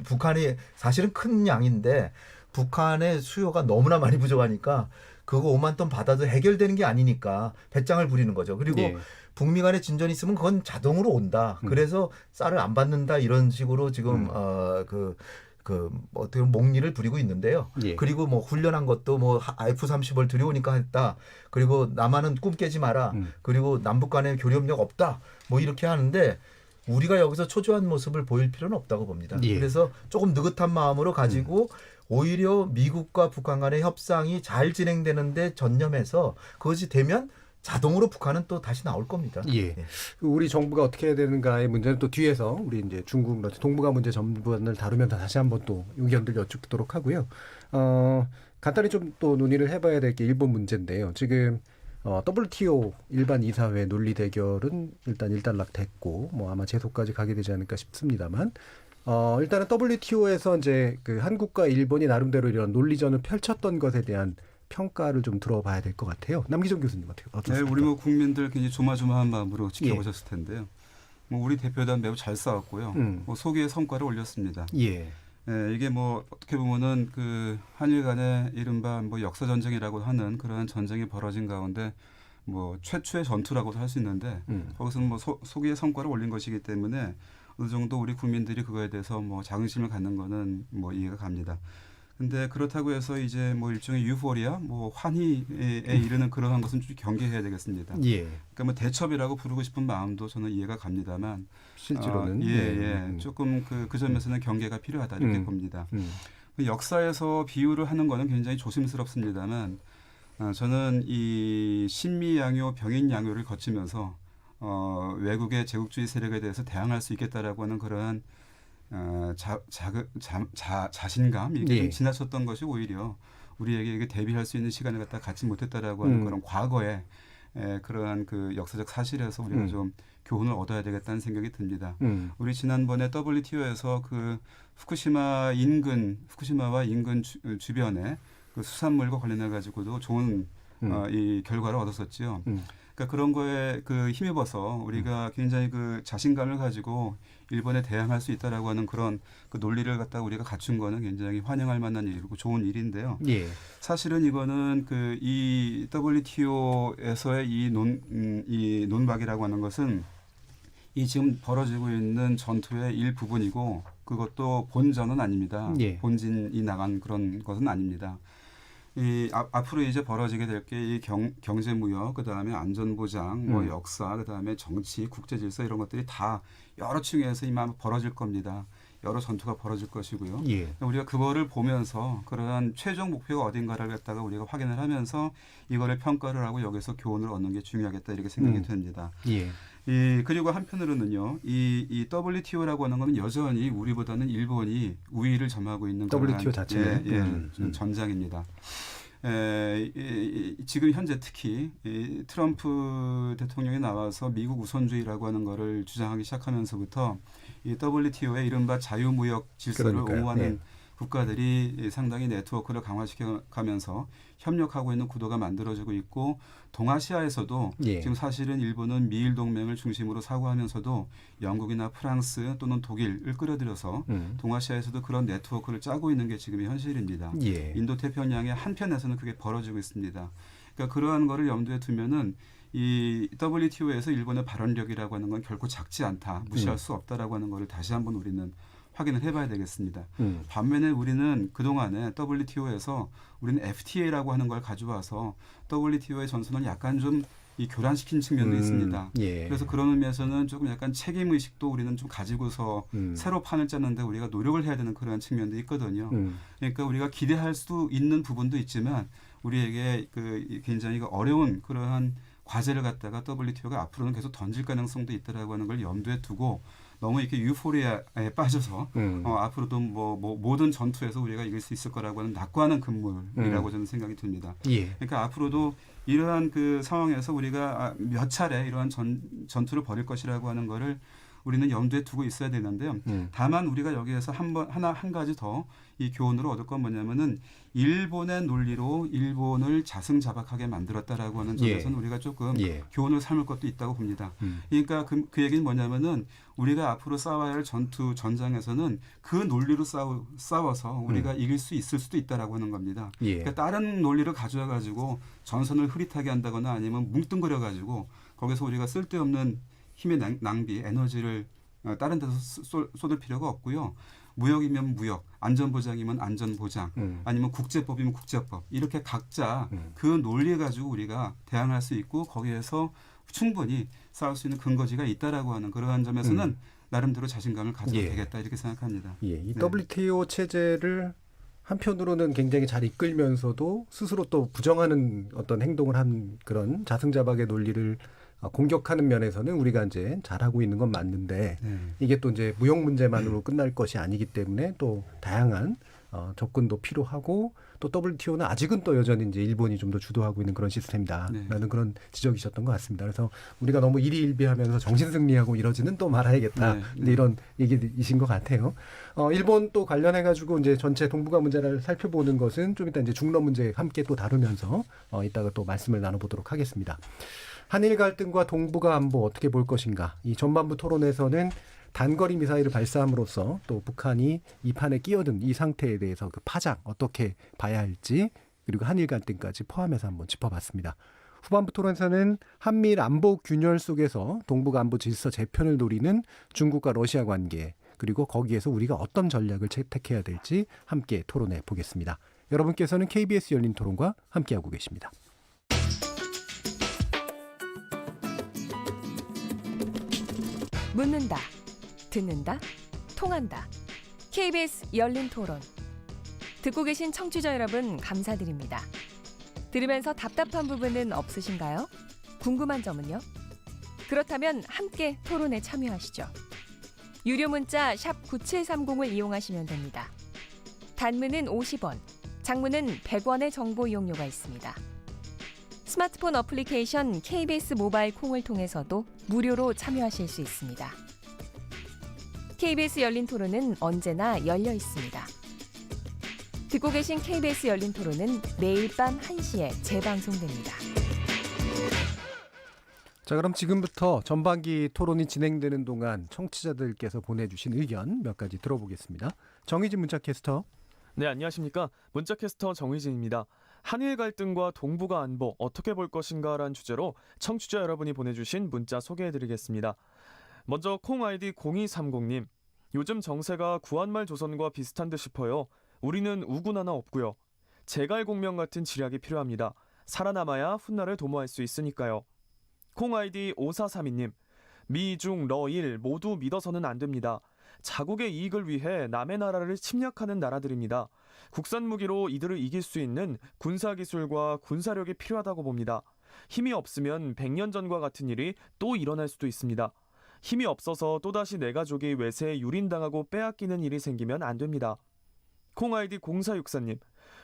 북한이 사실은 큰 양인데 북한의 수요가 너무나 많이 부족하니까 그거 5만 ton 받아도 해결되는 게 아니니까 배짱을 부리는 거죠. 그리고 예. 북미 간의 진전이 있으면 그건 자동으로 온다. 그래서 쌀을 안 받는다 이런 식으로 지금 어떻게 보면 목리를 부리고 있는데요. 예. 그리고 뭐 훈련한 것도 뭐 F-35를 들여오니까 했다. 그리고 남한은 꿈 깨지 마라. 그리고 남북 간에 교류협력 없다. 뭐 이렇게 하는데 우리가 여기서 초조한 모습을 보일 필요는 없다고 봅니다. 예. 그래서 조금 느긋한 마음으로 가지고 오히려 미국과 북한 간의 협상이 잘 진행되는데 전념해서 그것이 되면 자동으로 북한은 또 다시 나올 겁니다. 예. 우리 정부가 어떻게 해야 되는가의 문제는 또 뒤에서 우리 이제 중국 동북아 문제 전반을 다루면 다시 한번 또 의견들 여쭙도록 하고요. 간단히 좀 또 논의를 해봐야 될 게 일본 문제인데요. 지금 WTO 일반 이사회 논리 대결은 일단 일단락됐고 뭐 아마 재소까지 가게 되지 않을까 싶습니다만 일단은 WTO에서 이제 그 한국과 일본이 나름대로 이런 논리전을 펼쳤던 것에 대한 평가를 좀 들어봐야 될 것 같아요. 남기정 교수님 어떻습니까? 네, 우리 뭐 국민들 굉장히 조마조마한 마음으로 지켜보셨을 텐데요. 뭐 우리 대표단 매우 잘 싸웠고요. 뭐 소기의 성과를 올렸습니다. 예. 네, 이게 뭐 어떻게 보면은 그 한일 간의 이른바 뭐 역사 전쟁이라고 하는 그러한 전쟁이 벌어진 가운데 뭐 최초의 전투라고도 할 수 있는데 거기서는 뭐 소기의 성과를 올린 것이기 때문에 어느 정도 우리 국민들이 그거에 대해서 뭐 자긍심을 갖는 거는 뭐 이해가 갑니다. 근데 그렇다고 해서 이제 뭐 일종의 유포리아, 뭐 환희에 이르는 그러한 것은 좀 경계해야 되겠습니다. 예. 그러니까 뭐 대첩이라고 부르고 싶은 마음도 저는 이해가 갑니다만 실제로는 조금 그 점에서는 경계가 필요하다 이렇게 봅니다. 역사에서 비유를 하는 거는 굉장히 조심스럽습니다만 저는 이 신미양요, 병인양요를 거치면서 외국의 제국주의 세력에 대해서 대항할 수 있겠다라고 하는 그러한 자신감 이게 좀 지나쳤던 것이 오히려 우리에게 이게 대비할 수 있는 시간을 갖다 갖지 못했다라고 하는 그런 과거의 그러한 그 역사적 사실에서 우리가 좀 교훈을 얻어야 되겠다는 생각이 듭니다. 우리 지난번에 WTO에서 그 후쿠시마와 인근 주변에 그 수산물과 관련해 가지고도 좋은 이 결과를 얻었었지요. 그러니까 그런 거에 그 힘입어서 우리가 굉장히 그 자신감을 가지고 일본에 대항할 수 있다라고 하는 그런 그 논리를 갖다가 우리가 갖춘 거는 굉장히 환영할 만한 일이고 좋은 일인데요. 예. 사실은 이거는 그 이 WTO에서의 이 논박이라고 하는 것은 이 지금 벌어지고 있는 전투의 일부분이고 그것도 본전은 아닙니다. 예. 본진이 나간 그런 것은 아닙니다. 이 앞으로 이제 벌어지게 될 게 이 경제 무역, 그다음에 안전 보장, 뭐 역사, 그다음에 정치, 국제 질서 이런 것들이 다 여러 층에서 이만 벌어질 겁니다. 여러 전투가 벌어질 것이고요. 예. 우리가 그거를 보면서 그러한 최종 목표가 어딘가를 갖다가 우리가 확인을 하면서 이거를 평가를 하고 여기서 교훈을 얻는 게 중요하겠다 이렇게 생각이 됩니다. 예. 그리고 한편으로는요, 이 WTO라고 하는 것은 여전히 우리보다는 일본이 우위를 점하고 있는 WTO 자체는 전장입니다. 지금 현재 특히 트럼프 대통령이 나와서 미국 우선주의라고 하는 것을 주장하기 시작하면서부터 이 WTO의 이른바 자유무역 질서를 옹호하는 국가들이 상당히 네트워크를 강화시켜가면서 협력하고 있는 구도가 만들어지고 있고 동아시아에서도 지금 사실은 일본은 미일 동맹을 중심으로 사고하면서도 영국이나 프랑스 또는 독일을 끌어들여서 동아시아에서도 그런 네트워크를 짜고 있는 게 지금의 현실입니다. 인도태평양의 한편에서는 그게 벌어지고 있습니다. 그러니까 그러한 거를 염두에 두면은 이 WTO에서 일본의 발언력이라고 하는 건 결코 작지 않다, 무시할 수 없다라고 하는 거를 다시 한번 우리는 확인을 해봐야 되겠습니다. 반면에 우리는 그동안에 WTO에서 우리는 FTA라고 하는 걸 가져와서 WTO의 전선을 약간 좀 이 교란시킨 측면도 있습니다. 그래서 그런 의미에서는 조금 약간 책임의식도 우리는 좀 가지고서 새로 판을 짜는데 우리가 노력을 해야 되는 그런 측면도 있거든요. 그러니까 우리가 기대할 수 있는 부분도 있지만 우리에게 그 굉장히 어려운 그러한 과제를 갖다가 WTO가 앞으로는 계속 던질 가능성도 있다라고 하는 걸 염두에 두고 너무 이렇게 유포리아에 빠져서 앞으로도 뭐 모든 전투에서 우리가 이길 수 있을 거라고 하는 낙관은 금물이라고 저는 생각이 듭니다. 그러니까 앞으로도 이러한 그 상황에서 우리가 몇 차례 이러한 전투를 벌일 것이라고 하는 거를 우리는 염두에 두고 있어야 되는데요. 다만 우리가 여기에서 한 가지 더 이 교훈으로 얻을 건 뭐냐면은 일본의 논리로 일본을 자승자박하게 만들었다라고 하는 점에서는 우리가 조금 교훈을 삼을 것도 있다고 봅니다. 그러니까 그 얘기는 뭐냐면은 우리가 앞으로 싸워야 할 전장에서는 그 논리로 싸워서 우리가 이길 수 있을 수도 있다라고 하는 겁니다. 그러니까 다른 논리를 가져와 가지고 전선을 흐릿하게 한다거나 아니면 뭉뚱그려 가지고 거기서 우리가 쓸데없는 힘의 낭비, 에너지를 다른 데서 쏟을 필요가 없고요. 무역이면 무역, 안전보장이면 안전보장, 아니면 국제법이면 국제법 이렇게 각자 그 논리 가지고 우리가 대항할 수 있고 거기에서 충분히 싸울 수 있는 근거지가 있다라고 하는 그러한 점에서는 나름대로 자신감을 가져도 되겠다 이렇게 생각합니다. 이 WTO 체제를 한편으로는 굉장히 잘 이끌면서도 스스로 또 부정하는 어떤 행동을 한 그런 자승자박의 논리를 공격하는 면에서는 우리가 이제 잘하고 있는 건 맞는데 이게 또 이제 무역 문제만으로 끝날 것이 아니기 때문에 또 다양한 접근도 필요하고 또 WTO는 아직은 또 여전히 이제 일본이 좀 더 주도하고 있는 그런 시스템이다라는 그런 지적이셨던 것 같습니다. 그래서 우리가 너무 일희일비하면서 정신승리하고 이러지는 또 말아야겠다. 근데 이런 얘기이신 것 같아요. 일본 또 관련해 가지고 이제 전체 동북아 문제를 살펴보는 것은 좀 이따 이제 중러 문제 함께 또 다루면서 이따가 또 말씀을 나눠보도록 하겠습니다. 한일 갈등과 동북아 안보 어떻게 볼 것인가? 이 전반부 토론에서는 단거리 미사일을 발사함으로써 또 북한이 이 판에 끼어든 이 상태에 대해서 그 파장 어떻게 봐야 할지 그리고 한일 갈등까지 포함해서 한번 짚어봤습니다. 후반부 토론에서는 한미일 안보 균열 속에서 동북아 안보 질서 재편을 노리는 중국과 러시아 관계 그리고 거기에서 우리가 어떤 전략을 채택해야 될지 함께 토론해 보겠습니다. 여러분께서는 KBS 열린 토론과 함께하고 계십니다. 묻는다, 듣는다, 통한다. KBS 열린 토론. 듣고 계신 청취자 여러분 감사드립니다. 들으면서 답답한 부분은 없으신가요? 궁금한 점은요? 그렇다면 함께 토론에 참여하시죠. 유료 문자 샵 9730을 이용하시면 됩니다. 단문은 50원, 장문은 100원의 정보 이용료가 있습니다. 스마트폰 어플리케이션 KBS 모바일 콩을 통해서도 무료로 참여하실 수 있습니다. KBS 열린 토론은 언제나 열려 있습니다. 듣고 계신 KBS 열린 토론은 매일 밤 1시에 재방송됩니다. 자, 그럼 지금부터 전반기 토론이 진행되는 동안 청취자들께서 보내주신 의견 몇 가지 들어보겠습니다. 정의진 문자캐스터. 네, 안녕하십니까. 문자캐스터 정의진입니다. 한일 갈등과 동북아 안보 어떻게 볼 것인가라는 주제로 청취자 여러분이 보내주신 문자 소개해드리겠습니다. 먼저 콩 아이디 0230님. 요즘 정세가 구한말 조선과 비슷한 듯 싶어요. 우리는 우군 하나 없고요. 제갈공명 같은 지략이 필요합니다. 살아남아야 훗날을 도모할 수 있으니까요. 콩 아이디 5432님. 미, 중, 러, 일 모두 믿어서는 안 됩니다. 자국의 이익을 위해 남의 나라를 침략하는 나라들입니다. 국산 무기로 이들을 이길 수 있는 군사기술과 군사력이 필요하다고 봅니다. 힘이 없으면 100년 전과 같은 일이 또 일어날 수도 있습니다. 힘이 없어서 또다시 내 가족이 외세에 유린당하고 빼앗기는 일이 생기면 안 됩니다. 콩 아이디 0464님.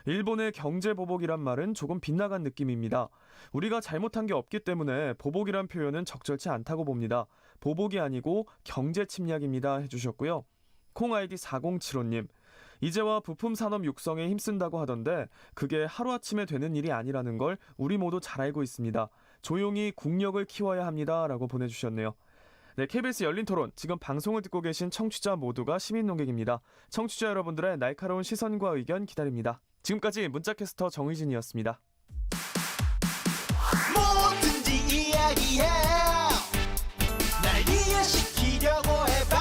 일본의 경제보복이란 말은 조금 빗나간 느낌입니다. 우리가 잘못한 게 없기 때문에 보복이란 표현은 적절치 않다고 봅니다. 보복이 아니고 경제 침략입니다 해주셨고요. 콩 아이디 4075님. 이제와 부품 산업 육성에 힘쓴다고 하던데 그게 하루아침에 되는 일이 아니라는 걸 우리 모두 잘 알고 있습니다. 조용히 국력을 키워야 합니다 라고 보내주셨네요. 네, KBS 열린 토론. 지금 방송을 듣고 계신 청취자 모두가 시민 농객입니다. 청취자 여러분들의 날카로운 시선과 의견 기다립니다. 지금까지 문자캐스터 정의진이었습니다. 뭐든지 이야기해. 날 이해시키려고 해봐.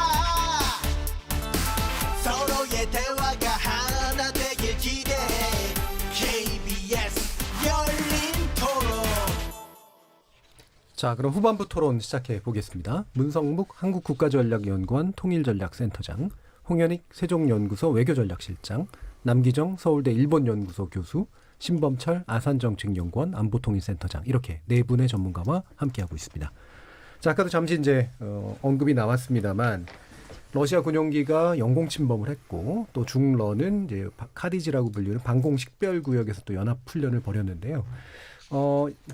서로의 대화가 하나 되길 기대해. KBS 열린 토론. 자, 그럼 후반부 토론 시작해 보겠습니다. 문성묵 한국국가전략연구원 통일전략센터장, 홍현익 세종연구소 외교전략실장, 남기정 서울대 일본연구소 교수, 신범철 아산정책연구원 안보통일센터장, 이렇게 네 분의 전문가와 함께하고 있습니다. 자, 아까도 잠시 이제 언급이 나왔습니다만 러시아 군용기가 영공 침범을 했고 또 중러는 이제 카디지라고 불리는 방공 식별구역에서 또 연합 훈련을 벌였는데요.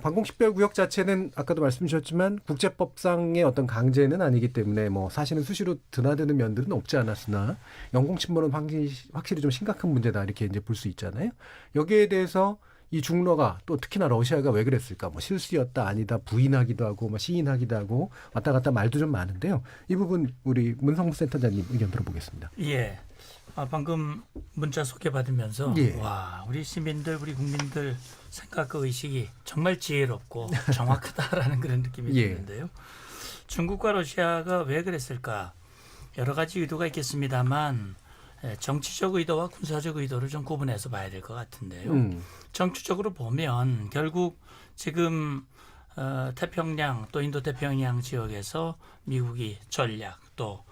방공식별구역 자체는 아까도 말씀 주셨지만 국제법상의 어떤 강제는 아니기 때문에 뭐 사실은 수시로 드나드는 면들은 없지 않았으나 영공침범은 확실히 좀 심각한 문제다 이렇게 이제 볼 수 있잖아요. 여기에 대해서 이 중러가 또 특히나 러시아가 왜 그랬을까? 뭐 실수였다 아니다 부인하기도 하고 뭐 시인하기도 하고 왔다 갔다 말도 좀 많은데요. 이 부분 우리 문성무 센터장님 의견 들어보겠습니다. 예. 방금 문자 소개받으면서 예. 와 우리 시민들 우리 국민들 생각과 의식이 정말 지혜롭고 정확하다라는 그런 느낌이 예. 드는데요. 중국과 러시아가 왜 그랬을까? 여러 가지 의도가 있겠습니다만 정치적 의도와 군사적 의도를 좀 구분해서 봐야 될 것 같은데요. 정치적으로 보면 결국 지금 태평양 또 인도태평양 지역에서 미국이 전략 또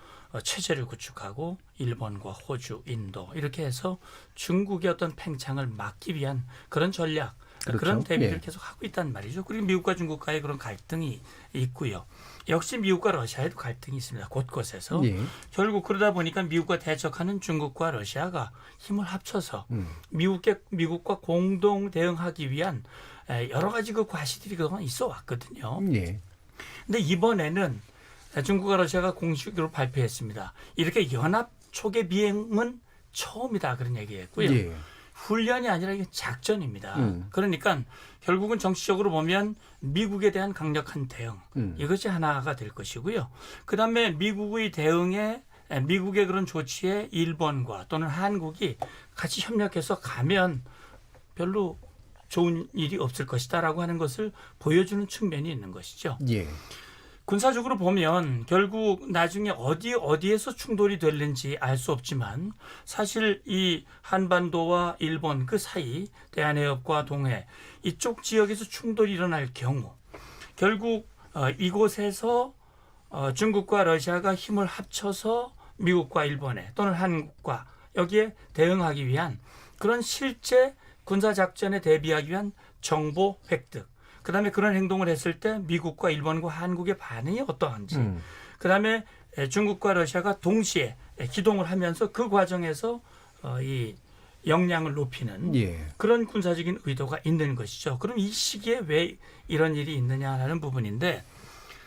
체제를 구축하고 일본과 호주, 인도 이렇게 해서 중국의 어떤 팽창을 막기 위한 그런 전략, 그렇죠. 그런 대비를 예. 계속 하고 있단 말이죠. 그리고 미국과 중국과의 그런 갈등이 있고요. 역시 미국과 러시아에도 갈등이 있습니다. 곳곳에서. 예. 결국 그러다 보니까 미국과 대척하는 중국과 러시아가 힘을 합쳐서 미국과 공동 대응하기 위한 여러 가지 그 과시들이 그동안 있어 왔거든요. 예. 근데 이번에는 중국과 러시아가 공식으로 발표했습니다. 이렇게 연합 초계 비행은 처음이다 그런 얘기했고요. 예. 훈련이 아니라 이게 작전입니다. 그러니까 결국은 정치적으로 보면 미국에 대한 강력한 대응 이것이 하나가 될 것이고요. 그다음에 미국의 대응에 미국의 그런 조치에 일본과 또는 한국이 같이 협력해서 가면 별로 좋은 일이 없을 것이다라고 하는 것을 보여주는 측면이 있는 것이죠. 예. 군사적으로 보면 결국 나중에 어디에서 충돌이 될는지 알 수 없지만 사실 이 한반도와 일본 그 사이 대한해협과 동해 이쪽 지역에서 충돌이 일어날 경우 결국 이곳에서 중국과 러시아가 힘을 합쳐서 미국과 일본에 또는 한국과 여기에 대응하기 위한 그런 실제 군사작전에 대비하기 위한 정보 획득 그다음에 그런 행동을 했을 때 미국과 일본과 한국의 반응이 어떠한지 그다음에 중국과 러시아가 동시에 기동을 하면서 그 과정에서 이 역량을 높이는 예. 그런 군사적인 의도가 있는 것이죠. 그럼 이 시기에 왜 이런 일이 있느냐라는 부분인데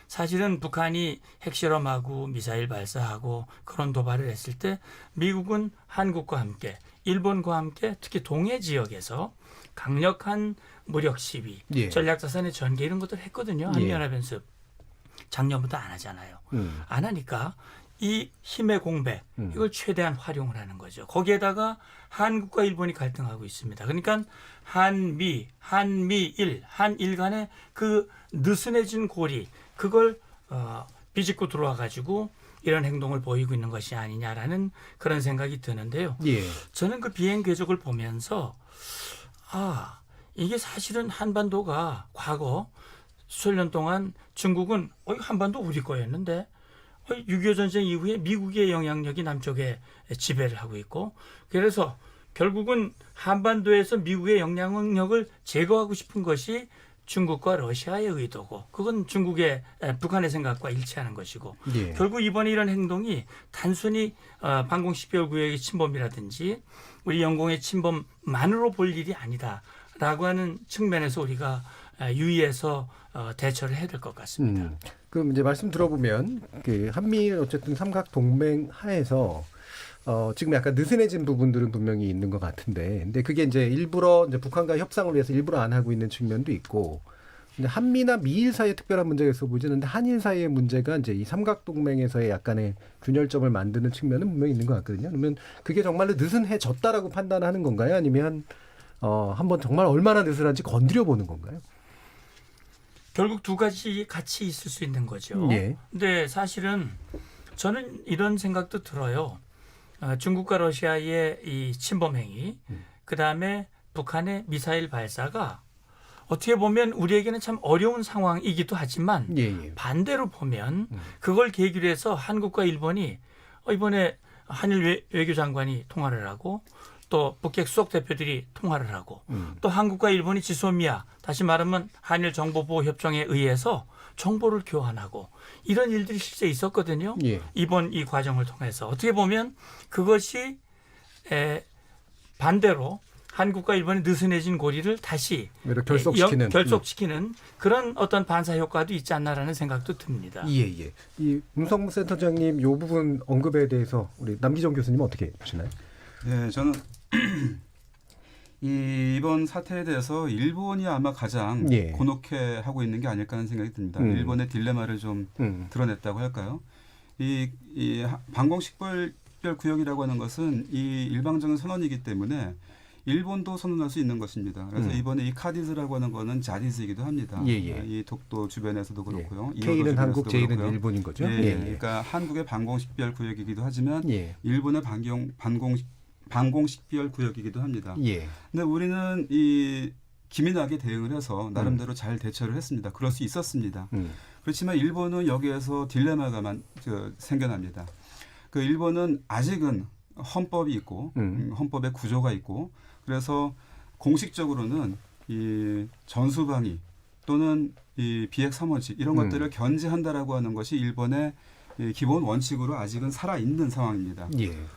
사실은 북한이 핵실험하고 미사일 발사하고 그런 도발을 했을 때 미국은 한국과 함께 일본과 함께 특히 동해 지역에서 강력한 무력 시위, 예. 전략자산의 전개 이런 것들을 했거든요. 한미연합연습. 작년부터 안 하잖아요. 안 하니까 이 힘의 공백 이걸 최대한 활용을 하는 거죠. 거기에다가 한국과 일본이 갈등하고 있습니다. 그러니까 한미일, 한일 간의 그 느슨해진 고리 그걸 비집고 들어와 가지고 이런 행동을 보이고 있는 것이 아니냐라는 그런 생각이 드는데요. 예. 저는 그 비행 궤적을 보면서 이게 사실은 한반도가 과거 수천 년 동안 중국은 한반도 우리 거였는데 6.25 전쟁 이후에 미국의 영향력이 남쪽에 지배를 하고 있고 그래서 결국은 한반도에서 미국의 영향력을 제거하고 싶은 것이 중국과 러시아의 의도고 그건 북한의 생각과 일치하는 것이고 예. 결국 이번에 이런 행동이 단순히 방공식별구역의 침범이라든지 우리 영공의 침범만으로 볼 일이 아니다라고 하는 측면에서 우리가 유의해서 대처를 해야 될 것 같습니다. 그럼 이제 말씀 들어보면 그 한미일 어쨌든 삼각 동맹 하에서 지금 약간 느슨해진 부분들은 분명히 있는 것 같은데, 근데 그게 이제 일부러 이제 북한과 협상을 위해서 일부러 안 하고 있는 측면도 있고, 근데 한미나 미일 사이에 특별한 문제가 있어 보이는데 한일 사이의 문제가 이제 이 삼각 동맹에서의 약간의 균열점을 만드는 측면은 분명히 있는 것 같거든요. 그러면 그게 정말로 느슨해졌다라고 판단하는 건가요? 아니면 한번 정말 얼마나 느슨한지 건드려 보는 건가요? 결국 두 가지 같이 있을 수 있는 거죠. 예. 근데 사실은 저는 이런 생각도 들어요. 중국과 러시아의 이 침범 행위, 그 다음에 북한의 미사일 발사가 어떻게 보면 우리에게는 참 어려운 상황이기도 하지만 반대로 보면 그걸 계기로 해서 한국과 일본이 이번에 한일 외교장관이 통화를 하고 또 북핵 수석 대표들이 통화를 하고 또 한국과 일본이 지소미아 다시 말하면 한일 정보보호 협정에 의해서 정보를 교환하고 이런 일들이 실제 있었거든요. 예. 이번 이 과정을 통해서 어떻게 보면 그것이 반대로 한국과 일본의 느슨해진 고리를 다시 결속시키는 그런 어떤 반사 효과도 있지 않나라는 생각도 듭니다. 예. 이 문성무 센터장님 이 부분 언급에 대해서 우리 남기정 교수님은 어떻게 보시나요? 네, 저는 이번 사태에 대해서 일본이 아마 가장 곤혹해 하고 있는 게 아닐까 하는 생각이 듭니다. 일본의 딜레마를 좀 드러냈다고 할까요? 이 방공식별 구역이라고 하는 것은 이 일방적인 선언이기 때문에 일본도 선언할 수 있는 것입니다. 그래서 이번에 이 카디즈라고 하는 거는 자디즈이기도 합니다. 이 독도 주변에서도 그렇고요. K는 한국, J는 일본인 거죠. 그러니까 한국의 방공식별 구역이기도 하지만 일본의 방공식별 구역이기도 합니다. 근데 우리는 이 기민하게 대응을 해서 나름대로 잘 대처를 했습니다. 그럴 수 있었습니다. 그렇지만 일본은 여기에서 딜레마가 생겨납니다. 그 일본은 아직은 헌법이 있고 헌법의 구조가 있고 그래서 공식적으로는 이 전수방위 또는 이 비핵 3원칙 이런 것들을 견제한다라고 하는 것이 일본의 기본 원칙으로 아직은 살아있는 상황입니다.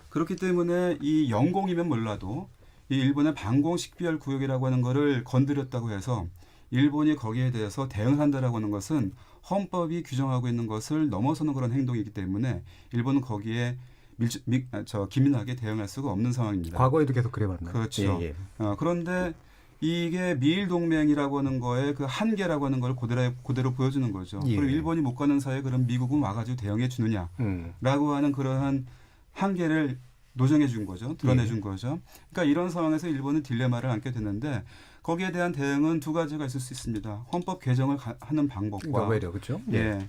그렇기 때문에 이 영공이면 몰라도 이 일본의 방공식별 구역이라고 하는 것을 건드렸다고 해서 일본이 거기에 대해서 대응한다라고 하는 것은 헌법이 규정하고 있는 것을 넘어서는 그런 행동이기 때문에 일본은 거기에 기민하게 대응할 수가 없는 상황입니다. 과거에도 계속 그래왔나요? 그렇죠. 그런데 이게 미일 동맹이라고 하는 거에 그 한계라고 하는 걸 그대로 보여주는 거죠. 그리고 일본이 못 가는 사이에 그럼 미국은 와가지고 대응해 주느냐라고 하는 그러한 한계를 노정해 준 거죠. 드러내 준 거죠. 그러니까 이런 상황에서 일본은 딜레마를 안게 되는데 거기에 대한 대응은 두 가지가 있을 수 있습니다. 헌법 개정을 하는 방법과 외려 그렇죠.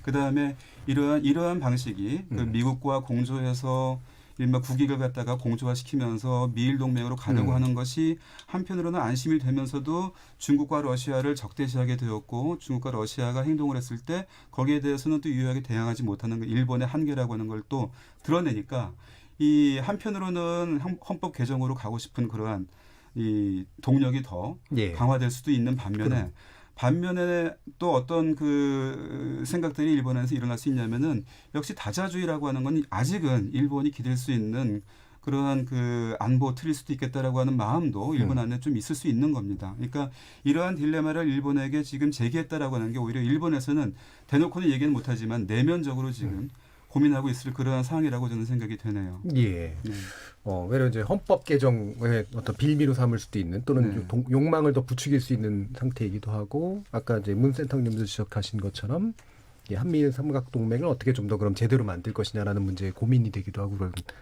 그다음에 이러한 방식이 그 미국과 공조해서 이른바 국익을 갖다가 공조화시키면서 미일 동맹으로 가려고 하는 것이 한편으로는 안심이 되면서도 중국과 러시아를 적대시하게 되었고 중국과 러시아가 행동을 했을 때 거기에 대해서는 또 유효하게 대응하지 못하는 일본의 한계라고 하는 걸 또 드러내니까 이 한편으로는 헌법 개정으로 가고 싶은 그러한 이 동력이 더 강화될 수도 있는 반면에 또 어떤 그 생각들이 일본에서 일어날 수 있냐면은 역시 다자주의라고 하는 건 아직은 일본이 기댈 수 있는 그러한 그 안보 틀일 수도 있겠다라고 하는 마음도 일본 안에 좀 있을 수 있는 겁니다. 그러니까 이러한 딜레마를 일본에게 지금 제기했다라고 하는 게 오히려 일본에서는 대놓고는 얘기는 못하지만 내면적으로 지금 고민하고 있을 그러한 상황이라고 저는 생각이 되네요. 외려 이제 헌법 개정의 어떤 빌미로 삼을 수도 있는 또는 욕망을 더 부추길 수 있는 상태이기도 하고 아까 이제 문 센터님도 지적하신 것처럼 한미일 삼각동맹을 어떻게 좀 더 그럼 제대로 만들 것이냐라는 문제에 고민이 되기도 하고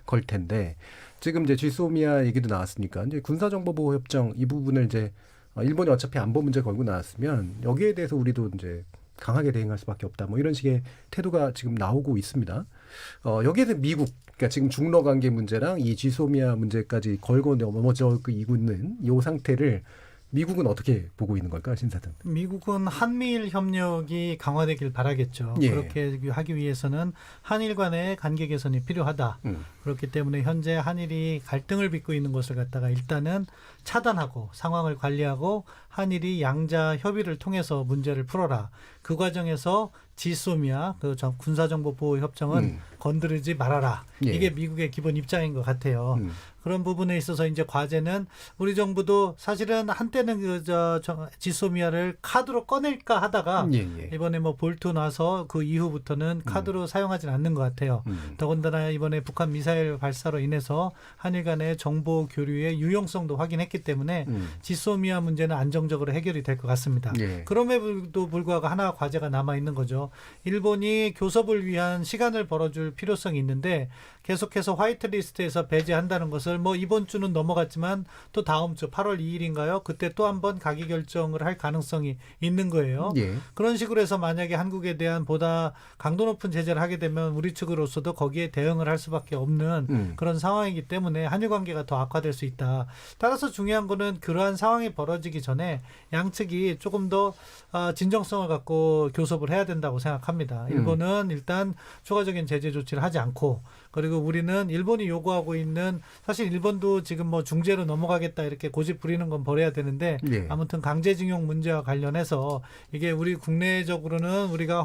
걸 텐데 지금 이제 지소미아 얘기도 나왔으니까 이제 군사정보보호협정 이 부분을 이제 일본이 어차피 안보 문제 걸고 나왔으면 여기에 대해서 우리도 이제 강하게 대응할 수밖에 없다. 뭐 이런 식의 태도가 지금 나오고 있습니다. 여기에서 미국, 그러니까 지금 중러 관계 문제랑 이 지소미아 문제까지 걸고 넘어져 있는 이 상태를 미국은 어떻게 보고 있는 걸까, 신사장? 미국은 한미일 협력이 강화되길 바라겠죠. 그렇게 하기 위해서는 한일 간의 관계 개선이 필요하다. 그렇기 때문에 현재 한일이 갈등을 빚고 있는 것을 갖다가 일단은 차단하고 상황을 관리하고 한일이 양자 협의를 통해서 문제를 풀어라. 그 과정에서 지소미아 그 군사정보보호협정은 건드리지 말아라. 이게 미국의 기본 입장인 것 같아요. 그런 부분에 있어서 이제 과제는 우리 정부도 사실은 한때는 지소미아를 카드로 꺼낼까 하다가 이번에 뭐 볼트 나서 그 이후부터는 카드로 사용하진 않는 것 같아요. 더군다나 이번에 북한 미사일 발사로 인해서 한일 간의 정보 교류의 유용성도 확인했기 때문에 지소미아 문제는 안정적으로 해결이 될 것 같습니다. 그럼에도 불구하고 하나 과제가 남아 있는 거죠. 일본이 교섭을 위한 시간을 벌어줄 필요성이 있는데 계속해서 화이트리스트에서 배제한다는 것을 뭐 이번 주는 넘어갔지만 또 다음 주 8월 2일인가요? 그때 또 한번 가기 결정을 할 가능성이 있는 거예요. 그런 식으로 해서 만약에 한국에 대한 보다 강도 높은 제재를 하게 되면 우리 측으로서도 거기에 대응을 할 수밖에 없는 그런 상황이기 때문에 한일 관계가 더 악화될 수 있다. 따라서 중요한 거는 그러한 상황이 벌어지기 전에 양측이 조금 더 진정성을 갖고 교섭을 해야 된다고 생각합니다. 일본은 일단 추가적인 제재 조치를 하지 않고 그리고 우리는 일본이 요구하고 있는 사실 일본도 지금 뭐 중재로 넘어가겠다 이렇게 고집 부리는 건 버려야 되는데 아무튼 강제징용 문제와 관련해서 이게 우리 국내적으로는 우리가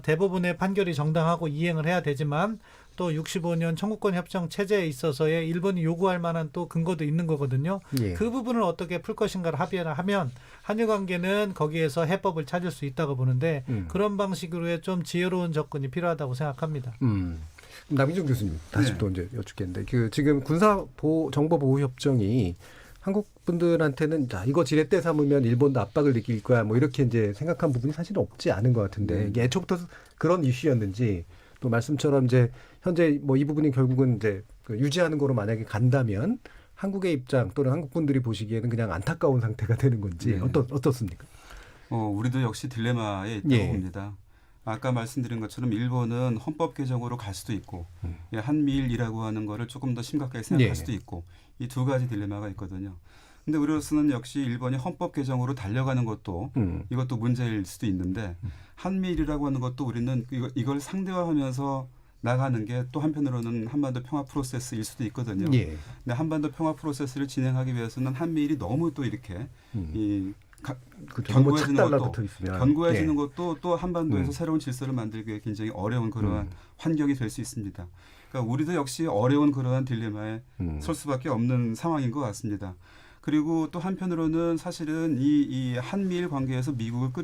대부분의 판결이 정당하고 이행을 해야 되지만 또 65년 청구권 협정 체제에 있어서의 일본이 요구할 만한 또 근거도 있는 거거든요. 예. 그 부분을 어떻게 풀 것인가를 합의를 하면 한일 관계는 거기에서 해법을 찾을 수 있다고 보는데 그런 방식으로의 좀 지혜로운 접근이 필요하다고 생각합니다. 남인정 교수님 다시 또 이제 여쭙겠는데 지금 군사정보보호협정이 한국 분들한테는 자 이거 지렛대 삼으면 일본도 압박을 느낄 거야 뭐 이렇게 이제 생각한 부분이 사실은 없지 않은 것 같은데 이게 애초부터 그런 이슈였는지 또 말씀처럼 이제 현재 뭐 이 부분이 결국은 이제 유지하는 거로 만약에 간다면 한국의 입장 또는 한국 분들이 보시기에는 그냥 안타까운 상태가 되는 건지 어떻습니까? 우리도 역시 딜레마에 있다고 봅니다. 아까 말씀드린 것처럼 일본은 헌법 개정으로 갈 수도 있고 한미일이라고 하는 거를 조금 더 심각하게 생각할 수도 있고 이 두 가지 딜레마가 있거든요. 근데 우리로서는 역시 일본이 헌법 개정으로 달려가는 것도 이것도 문제일 수도 있는데 한미일이라고 하는 것도 우리는 이걸 상대화하면서 나가는 게 또 한편으로는 한반도 평화 프로세스일 수도 있거든요. 근데 한반도 평화 프로세스를 진행하기 위해서는 한미일이 너무 또 이렇게 견고해지는 것도 또 한반도에서 새로운 질서를 만들기 위해 굉장히 어려운 그러한 환경이 될 수 있습니다. 그러니까 우리도 역시 어려운 그러한 딜레마에 설 수밖에 없는 상황인 것 같습니다. 그리고 또 한편으로는 사실은 이 한미일 관계에서 미국을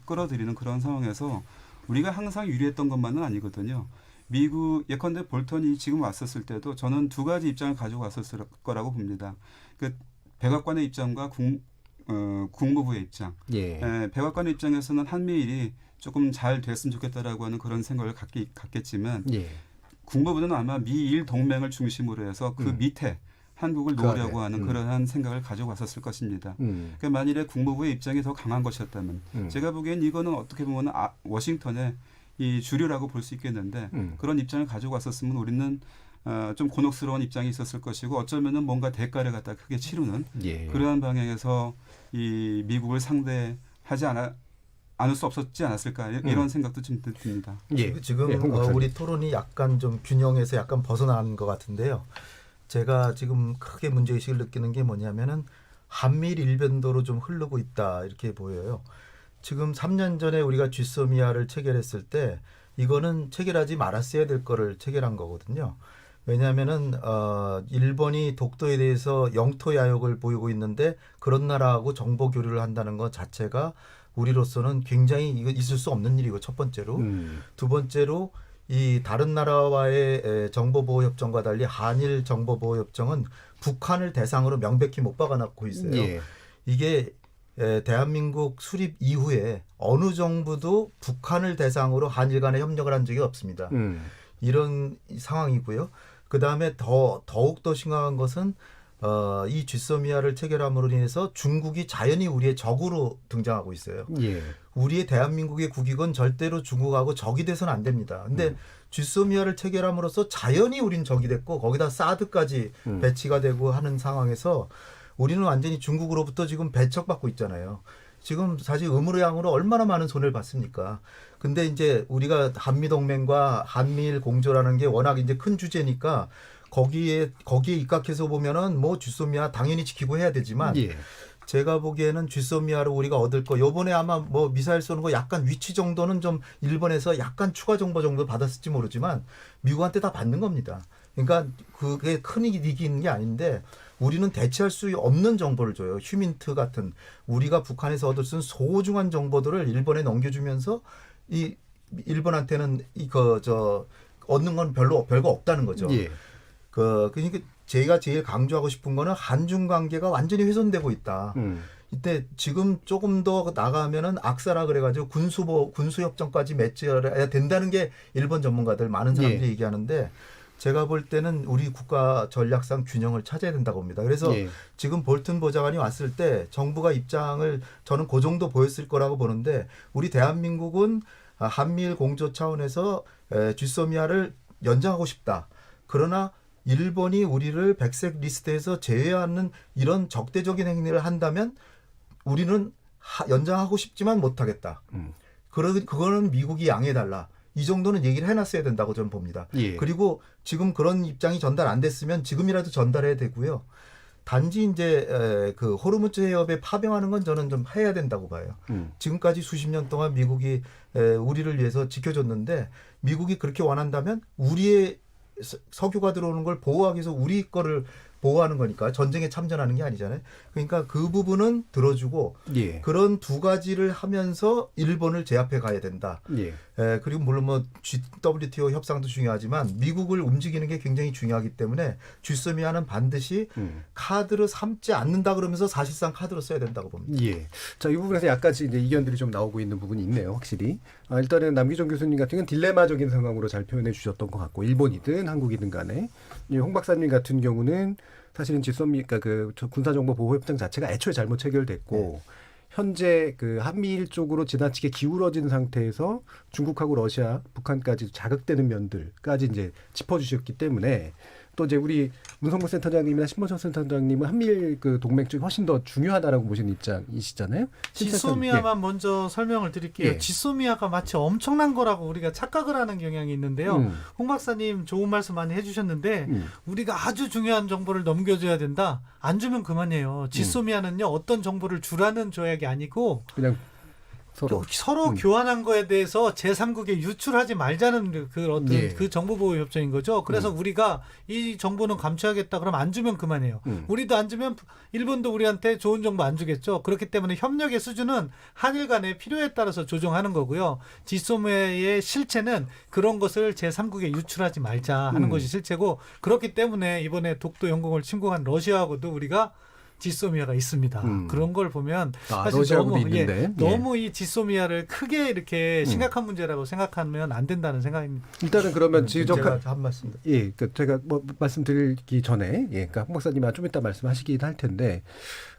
끌어들이는 그런 상황에서 우리가 항상 유리했던 것만은 아니거든요. 미국 예컨대 볼턴이 지금 왔었을 때도 저는 두 가지 입장을 가지고 왔었을 거라고 봅니다. 그 백악관의 입장과 국무부의 입장. 백악관의 입장에서는 한미일이 조금 잘 됐으면 좋겠다라고 하는 그런 생각을 갖겠지만 국무부는 아마 미일 동맹을 중심으로 해서 그 밑에 한국을 놓으려고 하는 그러한 생각을 가지고 왔었을 것입니다. 그러니까 만일에 국무부의 입장이 더 강한 것이었다면 제가 보기엔 이거는 어떻게 보면 워싱턴의 이 주류라고 볼 수 있겠는데 그런 입장을 가지고 왔었으면 우리는 좀 곤혹스러운 입장이 있었을 것이고 어쩌면은 뭔가 대가를 갖다 크게 치르는 그러한 방향에서 이 미국을 상대하지 않을 수 없었지 않았을까 이런 생각도 좀 듭니다. 지금 우리 토론이 약간 좀 균형에서 약간 벗어난 것 같은데요. 제가 지금 크게 문제의식을 느끼는 게 뭐냐면은 한미일 일변도로 좀 흐르고 있다 이렇게 보여요. 지금 3년 전에 우리가 쥐소미아를 체결했을 때 이거는 체결하지 말았어야 될 거를 체결한 거거든요. 왜냐하면은 일본이 독도에 대해서 영토 야욕을 보이고 있는데 그런 나라하고 정보 교류를 한다는 것 자체가 우리로서는 굉장히 이거 있을 수 없는 일이고 첫 번째로 두 번째로 이 다른 나라와의 정보보호협정과 달리 한일 정보보호협정은 북한을 대상으로 명백히 못 박아놓고 있어요. 이게 대한민국 수립 이후에 어느 정부도 북한을 대상으로 한일 간에 협력을 한 적이 없습니다. 이런 상황이고요. 그다음에 더욱 더 심각한 것은 이 쥐소미아를 체결함으로 인해서 중국이 자연히 우리의 적으로 등장하고 있어요. 우리의 대한민국의 국익은 절대로 중국하고 적이 돼서는 안 됩니다. 근데 쥐소미아를 체결함으로써 자연히 우린 적이 됐고 거기다 사드까지 배치가 되고 하는 상황에서 우리는 완전히 중국으로부터 지금 배척받고 있잖아요. 지금 사실 음으로양으로 얼마나 많은 손해를 받습니까? 근데 이제 우리가 한미동맹과 한미일 공조라는 게 워낙 이제 큰 주제니까 거기에 입각해서 보면은 뭐 쥐소미아 당연히 지키고 해야 되지만 제가 보기에는 쥐소미아로 우리가 얻을 거 요번에 아마 뭐 미사일 쏘는 거 약간 위치 정도는 좀 일본에서 약간 추가 정보 정도 받았을지 모르지만 미국한테 다 받는 겁니다. 그러니까 그게 큰 이익인 게 아닌데 우리는 대체할 수 없는 정보를 줘요. 휴민트 같은 우리가 북한에서 얻을 수 있는 소중한 정보들을 일본에 넘겨주면서 이 일본한테는 얻는 건 별거 없다는 거죠. 그러니까 제가 제일 강조하고 싶은 거는 한중 관계가 완전히 훼손되고 있다. 이때 지금 조금 더 나가면은 악사라 그래가지고 군수 협정까지 맺어야 된다는 게 일본 전문가들 많은 사람들이 얘기하는데 제가 볼 때는 우리 국가 전략상 균형을 찾아야 된다고 봅니다. 그래서 지금 볼튼 보좌관이 왔을 때 정부가 입장을 저는 그 정도 보였을 거라고 보는데 우리 대한민국은 한미일 공조 차원에서 쥐소미아를 연장하고 싶다. 그러나 일본이 우리를 백색 리스트에서 제외하는 이런 적대적인 행위를 한다면 우리는 연장하고 싶지만 못하겠다. 그거는 미국이 양해해달라. 이 정도는 얘기를 해놨어야 된다고 저는 봅니다. 그리고 지금 그런 입장이 전달 안 됐으면 지금이라도 전달해야 되고요. 단지 이제 그 호르무즈 해협에 파병하는 건 저는 좀 해야 된다고 봐요. 지금까지 수십 년 동안 미국이 우리를 위해서 지켜줬는데 미국이 그렇게 원한다면 우리의 석유가 들어오는 걸 보호하기 위해서 우리 거를 보호하는 거니까 전쟁에 참전하는 게 아니잖아요. 그러니까 그 부분은 들어주고 예. 그런 두 가지를 하면서 일본을 제압해 가야 된다. 예. 그리고 물론 뭐 WTO 협상도 중요하지만 미국을 움직이는 게 굉장히 중요하기 때문에 GSOMIA는 반드시 카드로 삼지 않는다 그러면서 사실상 카드로 써야 된다고 봅니다. 예. 자, 이 부분에서 약간씩 이제 이견들이 좀 나오고 있는 부분이 있네요, 확실히. 일단은 남기정 교수님 같은 경우는 딜레마적인 상황으로 잘 표현해 주셨던 것 같고, 일본이든 한국이든 간에. 홍 박사님 같은 경우는 사실은 GSOMIA, 그러니까 그 군사정보보호협정 자체가 애초에 잘못 체결됐고, 현재 그 한미일 쪽으로 지나치게 기울어진 상태에서 중국하고 러시아, 북한까지 자극되는 면들까지 이제 짚어주셨기 때문에 또 이제 우리 문성근 센터장님이나 신범철 센터장님은 한미일 그 동맹 쪽이 훨씬 더 중요하다라고 보시는 입장이시잖아요. 지소미아만 먼저 설명을 드릴게요. 예. 지소미아가 마치 엄청난 거라고 우리가 착각을 하는 경향이 있는데요. 홍 박사님 좋은 말씀 많이 해주셨는데 우리가 아주 중요한 정보를 넘겨줘야 된다. 안 주면 그만이에요. 지소미아는요 어떤 정보를 주라는 조약이 아니고 그냥 서로 교환한 거에 대해서 제3국에 유출하지 말자는 그 어떤 예. 그 정보보호 협정인 거죠. 그래서 우리가 이 정보는 감춰야겠다 그러면 안 주면 그만해요. 우리도 안 주면 일본도 우리한테 좋은 정보 안 주겠죠. 그렇기 때문에 협력의 수준은 한일 간의 필요에 따라서 조정하는 거고요. 지소미아의 실체는 그런 것을 제3국에 유출하지 말자 하는 것이 실체고, 그렇기 때문에 이번에 독도 영공을 침공한 러시아하고도 우리가 지소미아가 있습니다. 그런 걸 보면 사실 너무 이 지소미아를 크게 이렇게 심각한 문제라고 생각하면 안 된다는 생각입니다. 일단은 그러면 제가 한 말씀. 예, 그러니까 제가 뭐 말씀드리기 전에, 그러니까 홍 박사님은 좀 이따 말씀하시긴 할 텐데,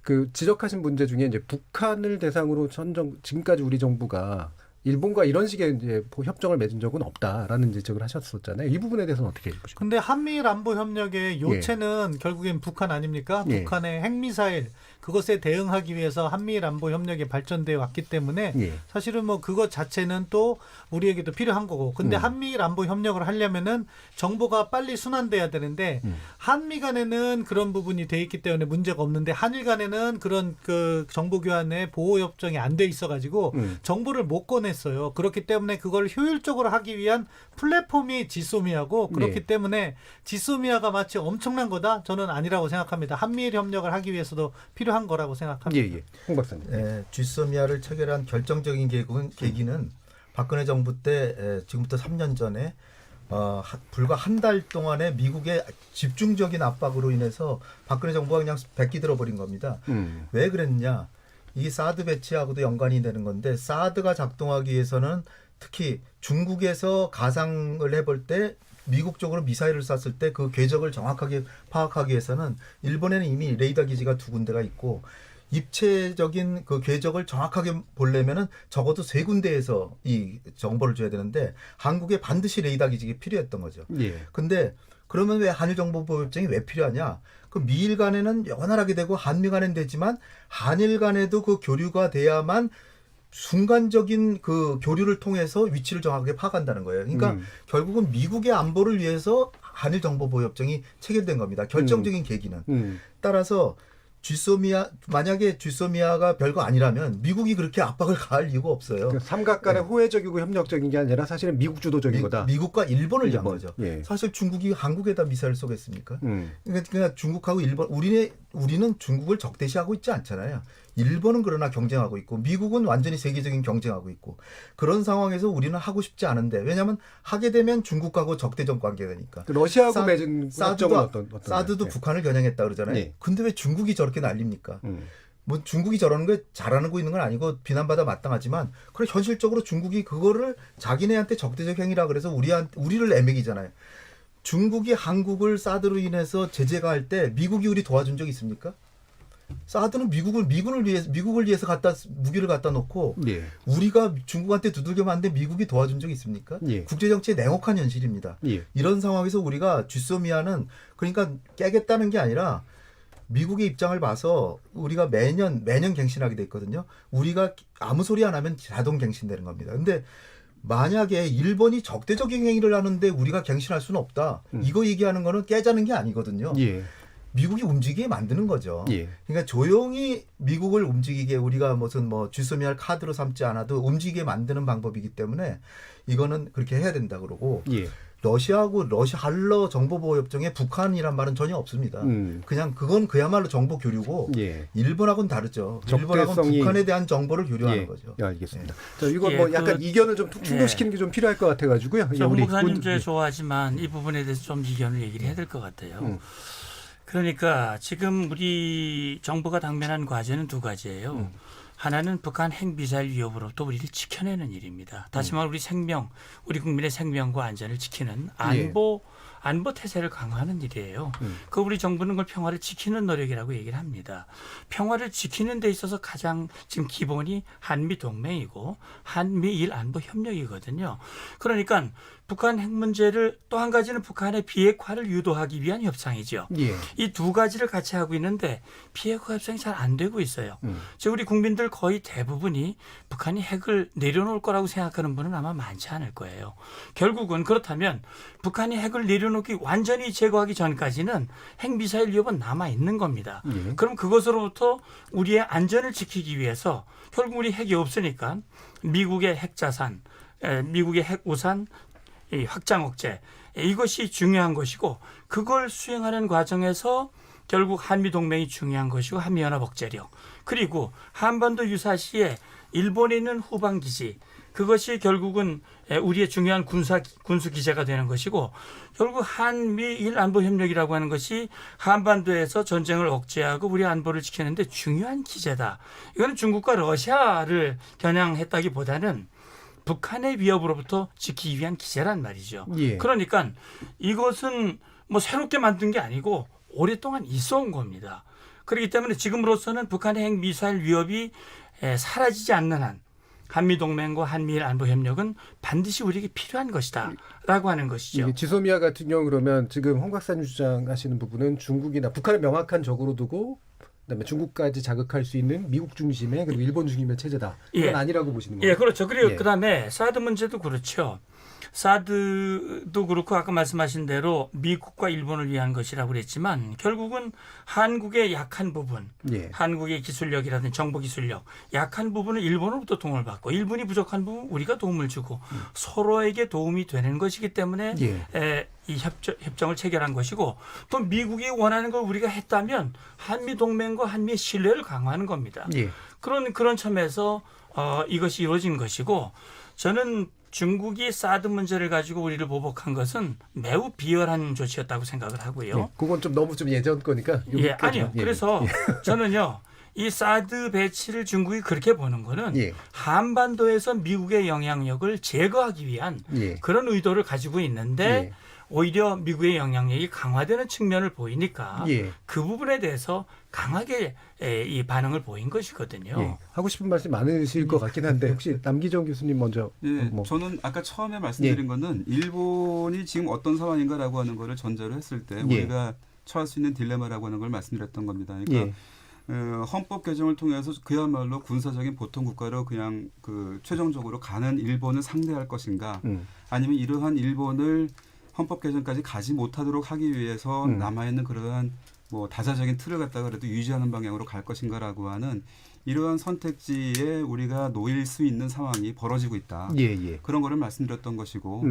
그 지적하신 문제 중에 이제 북한을 대상으로 지금까지 우리 정부가 일본과 이런 식의 이제 협정을 맺은 적은 없다라는 지적을 하셨었잖아요. 이 부분에 대해서는 어떻게 보십니까? 근데 한미일 안보 협력의 요체는 결국엔 북한 아닙니까? 북한의 핵미사일 그것에 대응하기 위해서 한미일 안보 협력이 발전되어 왔기 때문에 사실은 뭐 그것 자체는 또 우리에게도 필요한 거고. 근데 한미일 안보 협력을 하려면은 정보가 빨리 순환돼야 되는데 한미 간에는 그런 부분이 돼 있기 때문에 문제가 없는데 한일 간에는 그런 그 정보 교환의 보호 협정이 안 돼 있어 가지고 정보를 못 꺼냈어요. 그렇기 때문에 그걸 효율적으로 하기 위한 플랫폼이 지소미아고, 그렇기 때문에 지소미아가 마치 엄청난 거다? 저는 아니라고 생각합니다. 한미일 협력을 하기 위해서도 필요한 거라고 생각합니다. 홍 박사님. GSOMIA를 체결한 결정적인 계기는 박근혜 정부 때 지금부터 3년 전에 불과 한 달 동안에 미국의 집중적인 압박으로 인해서 박근혜 정부가 그냥 백기 들어버린 겁니다. 왜 그랬냐? 이 사드 배치하고도 연관이 되는 건데, 사드가 작동하기 위해서는 특히 중국에서 가상을 해볼 때 미국 쪽으로 미사일을 쐈을 때 그 궤적을 정확하게 파악하기 위해서는 일본에는 이미 레이더 기지가 2군데가 있고, 입체적인 그 궤적을 정확하게 보려면은 적어도 3군데에서 이 정보를 줘야 되는데 한국에 반드시 레이더 기지가 필요했던 거죠. 근데 그러면 왜 한일정보보호협정이 왜 필요하냐? 그 미일 간에는 원활하게 되고 한미 간에는 되지만 한일 간에도 그 교류가 돼야만 순간적인 그 교류를 통해서 위치를 정확하게 파악한다는 거예요. 그러니까 결국은 미국의 안보를 위해서 한일정보보호협정이 체결된 겁니다. 결정적인 계기는. 따라서 만약에 GSOMIA가 별거 아니라면 미국이 그렇게 압박을 가할 이유가 없어요. 그러니까 삼각 간의 호혜적이고 협력적인 게 아니라 사실은 미국 주도적인 거다. 미국과 일본을 위한 거죠. 사실 중국이 한국에다 미사일을 쏘겠습니까? 그러니까 중국하고 일본, 우리는 중국을 적대시하고 있지 않잖아요. 일본은 그러나 경쟁하고 있고 미국은 완전히 세계적인 경쟁하고 있고, 그런 상황에서 우리는 하고 싶지 않은데, 왜냐하면 하게 되면 중국하고 적대적 관계가 되니까. 러시아하고 맺은 사드도 북한을 겨냥했다 그러잖아요. 근데 왜 중국이 저렇게 난립니까? 뭐 중국이 저러는 거 잘하는 있는 건 아니고 비난받아 마땅하지만, 그래 현실적으로 중국이 그거를 자기네한테 적대적 행위라 그래서 우리를 애매기잖아요. 중국이 한국을 사드로 인해서 제재가 할 때 미국이 우리 도와준 적 있습니까? 사드는 미국을 위해서 무기를 갖다 놓고 우리가 중국한테 두들겨 맞는데 미국이 도와준 적이 있습니까? 국제정치의 냉혹한 현실입니다. 이런 상황에서 우리가 GSOMIA는 그러니까 깨겠다는 게 아니라 미국의 입장을 봐서 우리가 매년 갱신하게 돼 있거든요. 우리가 아무 소리 안 하면 자동 갱신되는 겁니다. 근데 만약에 일본이 적대적인 행위를 하는데 우리가 갱신할 수는 없다. 이거 얘기하는 거는 깨자는 게 아니거든요. 미국이 움직이게 만드는 거죠. 그러니까 조용히 미국을 움직이게, 우리가 무슨 GSOMIA를 카드로 삼지 않아도 움직이게 만드는 방법이기 때문에 이거는 그렇게 해야 된다 그러고, 러시아하고 한러 정보보호협정에 북한이란 말은 전혀 없습니다. 그냥 그건 그야말로 정보 교류고 예. 일본하고는 다르죠. 일본하고는 북한에 대한 정보를 교류하는 예. 거죠. 예, 알겠습니다. 자, 이거 예, 뭐 약간 이견을 좀 충돌시키는 게 좀 필요할 것 같아가지고요. 정 목사님 제일 좋아하지만 이 부분에 대해서 좀 이견을 얘기를 해야 될 것 같아요. 그러니까 지금 우리 정부가 당면한 과제는 두 가지예요. 하나는 북한 핵미사일 위협으로부터 우리를 지켜내는 일입니다. 다시 말해 우리 생명, 우리 국민의 생명과 안전을 지키는 안보 태세를 강화하는 일이에요. 그 우리 정부는 그걸 평화를 지키는 노력이라고 얘기를 합니다. 평화를 지키는 데 있어서 가장 지금 기본이 한미 동맹이고 한미일 안보 협력이거든요. 그러니까 북한 핵 문제를 또 한 가지는 북한의 비핵화를 유도하기 위한 협상이죠. 예. 이 두 가지를 같이 하고 있는데 비핵화 협상이 잘 안 되고 있어요. 즉 우리 국민들 거의 대부분이 북한이 핵을 내려놓을 거라고 생각하는 분은 아마 많지 않을 거예요. 결국은 그렇다면 북한이 핵을 내려놓기 완전히 제거하기 전까지는 핵미사일 위협은 남아 있는 겁니다. 그럼 그것으로부터 우리의 안전을 지키기 위해서 결국 우리 핵이 없으니까 미국의 핵자산, 미국의 핵우산, 이 확장 억제 이것이 중요한 것이고 그걸 수행하는 과정에서 결국 한미동맹이 중요한 것이고 한미연합 억제력 그리고 한반도 유사시에 일본에 있는 후방기지 그것이 결국은 우리의 중요한 군수기제가 되는 것이고 결국 한미일 안보협력이라고 하는 것이 한반도에서 전쟁을 억제하고 우리 안보를 지키는데 중요한 기제다. 이거는 중국과 러시아를 겨냥했다기보다는 북한의 위협으로부터 지키기 위한 기제란 말이죠. 예. 그러니까 이것은 뭐 새롭게 만든 게 아니고 오랫동안 있어 온 겁니다. 그렇기 때문에 지금으로서는 북한의 핵미사일 위협이 사라지지 않는 한 한미동맹과 한미일 안보협력은 반드시 우리에게 필요한 것이다 라고 하는 것이죠. 지소미아 같은 경우 그러면 지금 홍 박사님 주장하시는 부분은 중국이나 북한을 명확한 적으로 두고 그다음에 중국까지 자극할 수 있는 미국 중심의 그리고 일본 중심의 체제다. 이건 아니라고 보시는 거예요. 예, 그렇죠. 그리고 그다음에 사드 문제도 그렇죠. 사드도 그렇고 아까 말씀하신 대로 미국과 일본을 위한 것이라고 그랬지만 결국은 한국의 약한 부분, 한국의 기술력이라든지 정보 기술력 약한 부분은 일본으로부터 도움을 받고 일본이 부족한 부분 우리가 도움을 주고 서로에게 도움이 되는 것이기 때문에 이 협정을 체결한 것이고 또 미국이 원하는 걸 우리가 했다면 한미 동맹과 한미의 신뢰를 강화하는 겁니다. 그런 점에서 이것이 이루어진 것이고 저는 중국이 사드 문제를 가지고 우리를 보복한 것은 매우 비열한 조치였다고 생각을 하고요. 그건 좀 너무 좀 예전 거니까. 아니요. 그래서 저는요. 이 사드 배치를 중국이 그렇게 보는 거는 한반도에서 미국의 영향력을 제거하기 위한 그런 의도를 가지고 있는데 오히려 미국의 영향력이 강화되는 측면을 보이니까 그 부분에 대해서 강하게 이 반응을 보인 것이거든요. 하고 싶은 말씀 많으실 것 같긴 한데 혹시 남기정 교수님 먼저. 저는 아까 처음에 말씀드린 거는 일본이 지금 어떤 상황인가라고 하는 거를 전제로 했을 때 우리가 처할 수 있는 딜레마라고 하는 걸 말씀드렸던 겁니다. 그러니까 헌법 개정을 통해서 그야말로 군사적인 보통 국가로 그냥 최종적으로 가는 일본을 상대할 것인가 아니면 이러한 일본을 헌법 개정까지 가지 못하도록 하기 위해서 남아있는 그러한 뭐 다자적인 틀을 갖다가 그래도 유지하는 방향으로 갈 것인가라고 하는 이러한 선택지에 우리가 놓일 수 있는 상황이 벌어지고 있다. 그런 거를 말씀드렸던 것이고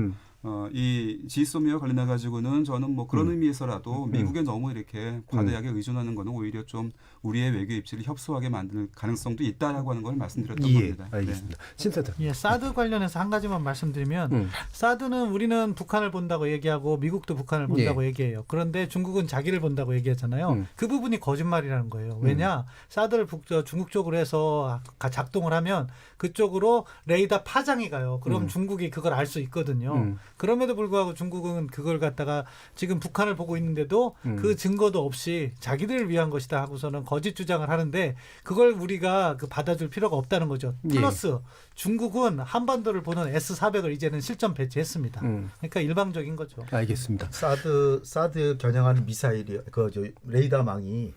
이 지소미아와 관련해 가지고는 저는 뭐 그런 의미에서라도 미국에 너무 이렇게 과대하게 의존하는 거는 오히려 좀 우리의 외교 입지를 협소하게 만드는 가능성도 있다라고 하는 걸 말씀드렸던 겁니다. 알겠습니다. 신사장. 사드 관련해서 한 가지만 말씀드리면 사드는 우리는 북한을 본다고 얘기하고 미국도 북한을 본다고 얘기해요. 그런데 중국은 자기를 본다고 얘기하잖아요. 그 부분이 거짓말이라는 거예요. 왜냐? 사드를 중국 쪽으로 해서 작동을 하면 그쪽으로 레이더 파장이 가요. 그럼 중국이 그걸 알 수 있거든요. 그럼에도 불구하고 중국은 그걸 갖다가 지금 북한을 보고 있는데도 그 증거도 없이 자기들을 위한 것이다 하고서는 거짓 주장을 하는데 그걸 우리가 받아줄 필요가 없다는 거죠. 플러스 중국은 한반도를 보는 S-400을 이제는 실전 배치했습니다. 그러니까 일방적인 거죠. 알겠습니다. 사드 겨냥한 미사일이 레이더망이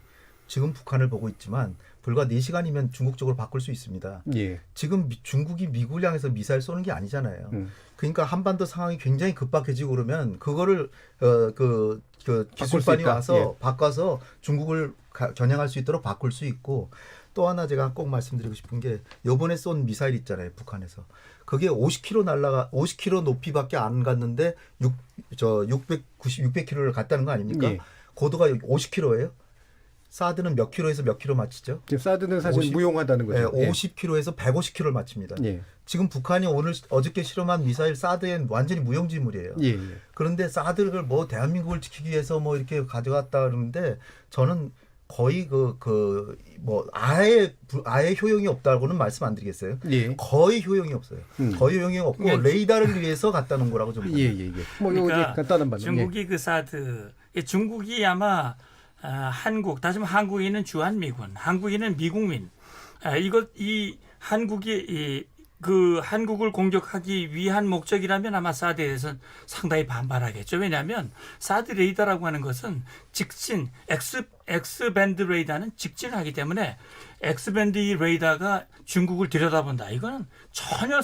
지금 북한을 보고 있지만 불과 4시간이면 중국 쪽으로 바꿀 수 있습니다. 지금 중국이 미국을 향해서 미사일 쏘는 게 아니잖아요. 그러니까 한반도 상황이 굉장히 급박해지고 그러면 그거를 기술반이 와서 바꿔서 중국을 겨냥할 수 있도록 바꿀 수 있고 또 하나 제가 꼭 말씀드리고 싶은 게 요번에 쏜 미사일 있잖아요. 북한에서. 그게 50km 높이밖에 안 갔는데 600km를 갔다는 거 아닙니까? 예. 고도가 50km예요. 사드는 몇 킬로에서 몇 킬로 맞히죠? 지금 사드는 사실 무용하다는 거죠. 네, 50km에서 150km를 맞춥니다. 예. 지금 북한이 어저께 실험한 미사일 사드엔 완전히 무용지물이에요. 예. 그런데 사드를 뭐 대한민국을 지키기 위해서 뭐 이렇게 가져갔다 그러는데 저는 거의 뭐 아예 효용이 없다고는 말씀 안 드리겠어요. 예. 거의 효용이 없어요. 거의 효용이 없고 레이더를 위해서 갖다 놓은 거라고 좀. 뭐 그러니까 간단한 반응. 중국이 그 사드, 중국이 아마 한국, 다시 말하면 한국인은 주한미군, 한국인은 미국민. 이 한국이 그 한국을 공격하기 위한 목적이라면 아마 사드에 대해서는 상당히 반발하겠죠. 왜냐하면 사드 레이더라고 하는 것은 직진, X밴드 레이더는 직진하기 때문에 X밴드 이 레이더가 중국을 들여다본다. 이거는 전혀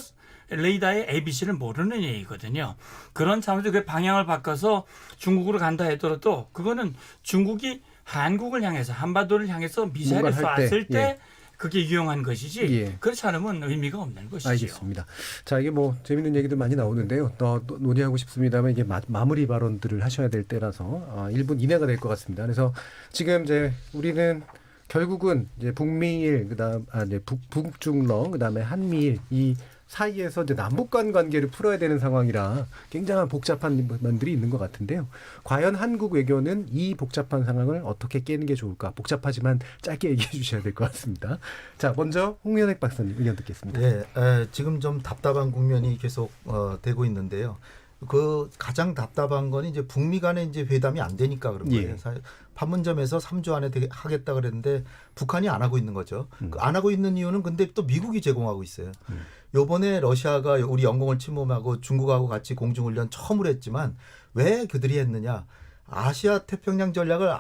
레이더의 ABC를 모르는 얘기거든요. 그런 차원에서 그 방향을 바꿔서 중국으로 간다 하더라도 그거는 중국이 한국을 향해서 한반도를 향해서 미사일을 쐈을 때 그게 유용한 것이지 그렇지 않으면 의미가 없는 것이죠. 알겠습니다. 자, 이게 뭐 재밌는 얘기도 많이 나오는데요. 더 논의하고 싶습니다만 이게 마무리 발언들을 하셔야 될 때라서 1분 이내가 될 것 같습니다. 그래서 지금 이제 우리는 결국은 이제 북미일 그다음 북중러 그다음에 한미일 이 사이에서 이제 남북 간 관계를 풀어야 되는 상황이라 굉장한 복잡한 면들이 있는 것 같은데요. 과연 한국 외교는 이 복잡한 상황을 어떻게 깨는 게 좋을까? 복잡하지만 짧게 얘기해 주셔야 될 것 같습니다. 자, 먼저 홍연익 박사님 의견 듣겠습니다. 네, 지금 좀 답답한 국면이 계속 되고 있는데요. 그 가장 답답한 건 이제 북미 간의 이제 회담이 안 되니까 그런 거예요. 판문점에서 3주 안에 하겠다 그랬는데 북한이 안 하고 있는 거죠. 안 하고 있는 이유는 근데 또 미국이 제공하고 있어요. 요번에 러시아가 우리 영공을 침범하고 중국하고 같이 공중훈련 처음으로 했지만 왜 그들이 했느냐. 아시아 태평양 전략을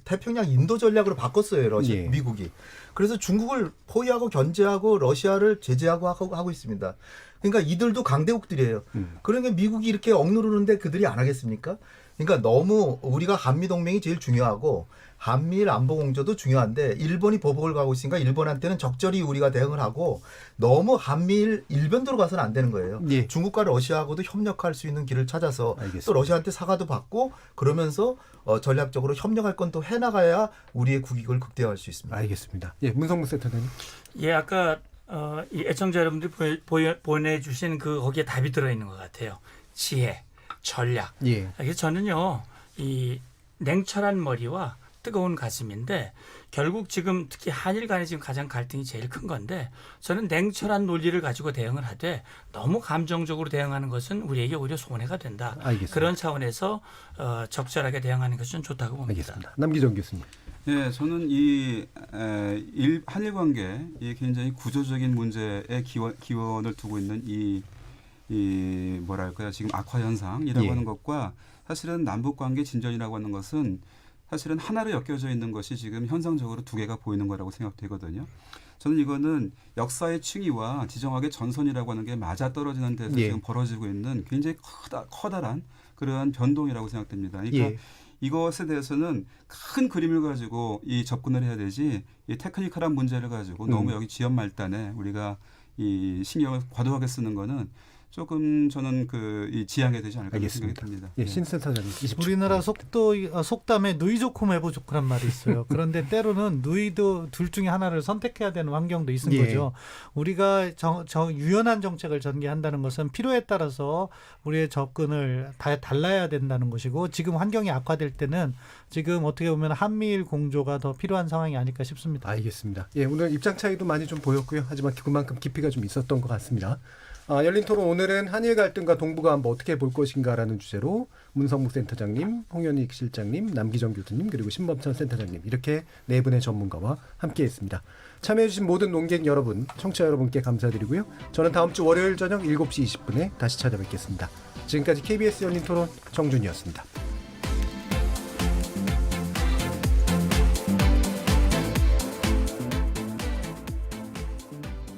태평양 인도 전략으로 바꿨어요. 미국이. 그래서 중국을 포위하고 견제하고 러시아를 제재하고 하고 있습니다. 그러니까 이들도 강대국들이에요. 그러니까 미국이 이렇게 억누르는데 그들이 안 하겠습니까? 그러니까 너무 우리가 한미동맹이 제일 중요하고 한미일 안보공조도 중요한데 일본이 보복을 가고 있으니까 일본한테는 적절히 우리가 대응을 하고 너무 한미일 일변도로 가서는 안 되는 거예요. 중국과 러시아하고도 협력할 수 있는 길을 찾아서 또 러시아한테 사과도 받고 그러면서 전략적으로 협력할 건 또 해나가야 우리의 국익을 극대화할 수 있습니다. 알겠습니다. 예, 문성무 센터장님. 예, 아까 이 애청자 여러분들이 보내주신 거기에 답이 들어있는 것 같아요. 지혜, 전략. 그래서 저는요, 이 냉철한 머리와 뜨거운 가슴인데 결국 지금 특히 한일 간에 지금 가장 갈등이 제일 큰 건데 저는 냉철한 논리를 가지고 대응을 하되 너무 감정적으로 대응하는 것은 우리에게 오히려 손해가 된다. 알겠습니다. 그런 차원에서 적절하게 대응하는 것은 좋다고 봅니다. 알겠습니다. 남기정 교수님. 네, 저는 이 한일 관계 이 굉장히 구조적인 문제에 기원을 두고 있는 이 뭐랄까요 지금 악화 현상이라고 하는 것과 사실은 남북 관계 진전이라고 하는 것은 사실은 하나로 엮여져 있는 것이 지금 현상적으로 두 개가 보이는 거라고 생각되거든요. 저는 이거는 역사의 층위와 지정학의 전선이라고 하는 게 맞아떨어지는 데서 지금 벌어지고 있는 굉장히 커다란 그러한 변동이라고 생각됩니다. 그러니까 이것에 대해서는 큰 그림을 가지고 이 접근을 해야 되지 이 테크니컬한 문제를 가지고 너무 여기 지연 말단에 우리가 이 신경을 과도하게 쓰는 거는 조금 저는 이 지양해야 되지 않을까 생각이 듭니다. 예, 신센터장님. 우리나라 속담에 누이 좋고 매부 좋고란 말이 있어요. 그런데 때로는 누이도 둘 중에 하나를 선택해야 되는 환경도 있는 거죠. 우리가 유연한 정책을 전개한다는 것은 필요에 따라서 우리의 접근을 다 달라야 된다는 것이고 지금 환경이 악화될 때는 지금 어떻게 보면 한미일 공조가 더 필요한 상황이 아닐까 싶습니다. 알겠습니다. 예, 오늘 입장 차이도 많이 좀 보였고요. 하지만 그만큼 깊이가 좀 있었던 것 같습니다. 열린 토론 오늘은 한일 갈등과 동북아 안보 어떻게 볼 것인가라는 주제로 문성무 센터장님, 홍연익 실장님, 남기정 교수님 그리고 신범천 센터장님 이렇게 네 분의 전문가와 함께했습니다. 참여해주신 모든 논객 여러분, 청취자 여러분께 감사드리고요. 저는 다음 주 월요일 저녁 7시 20분에 다시 찾아뵙겠습니다. 지금까지 KBS 열린 토론 정준이었습니다.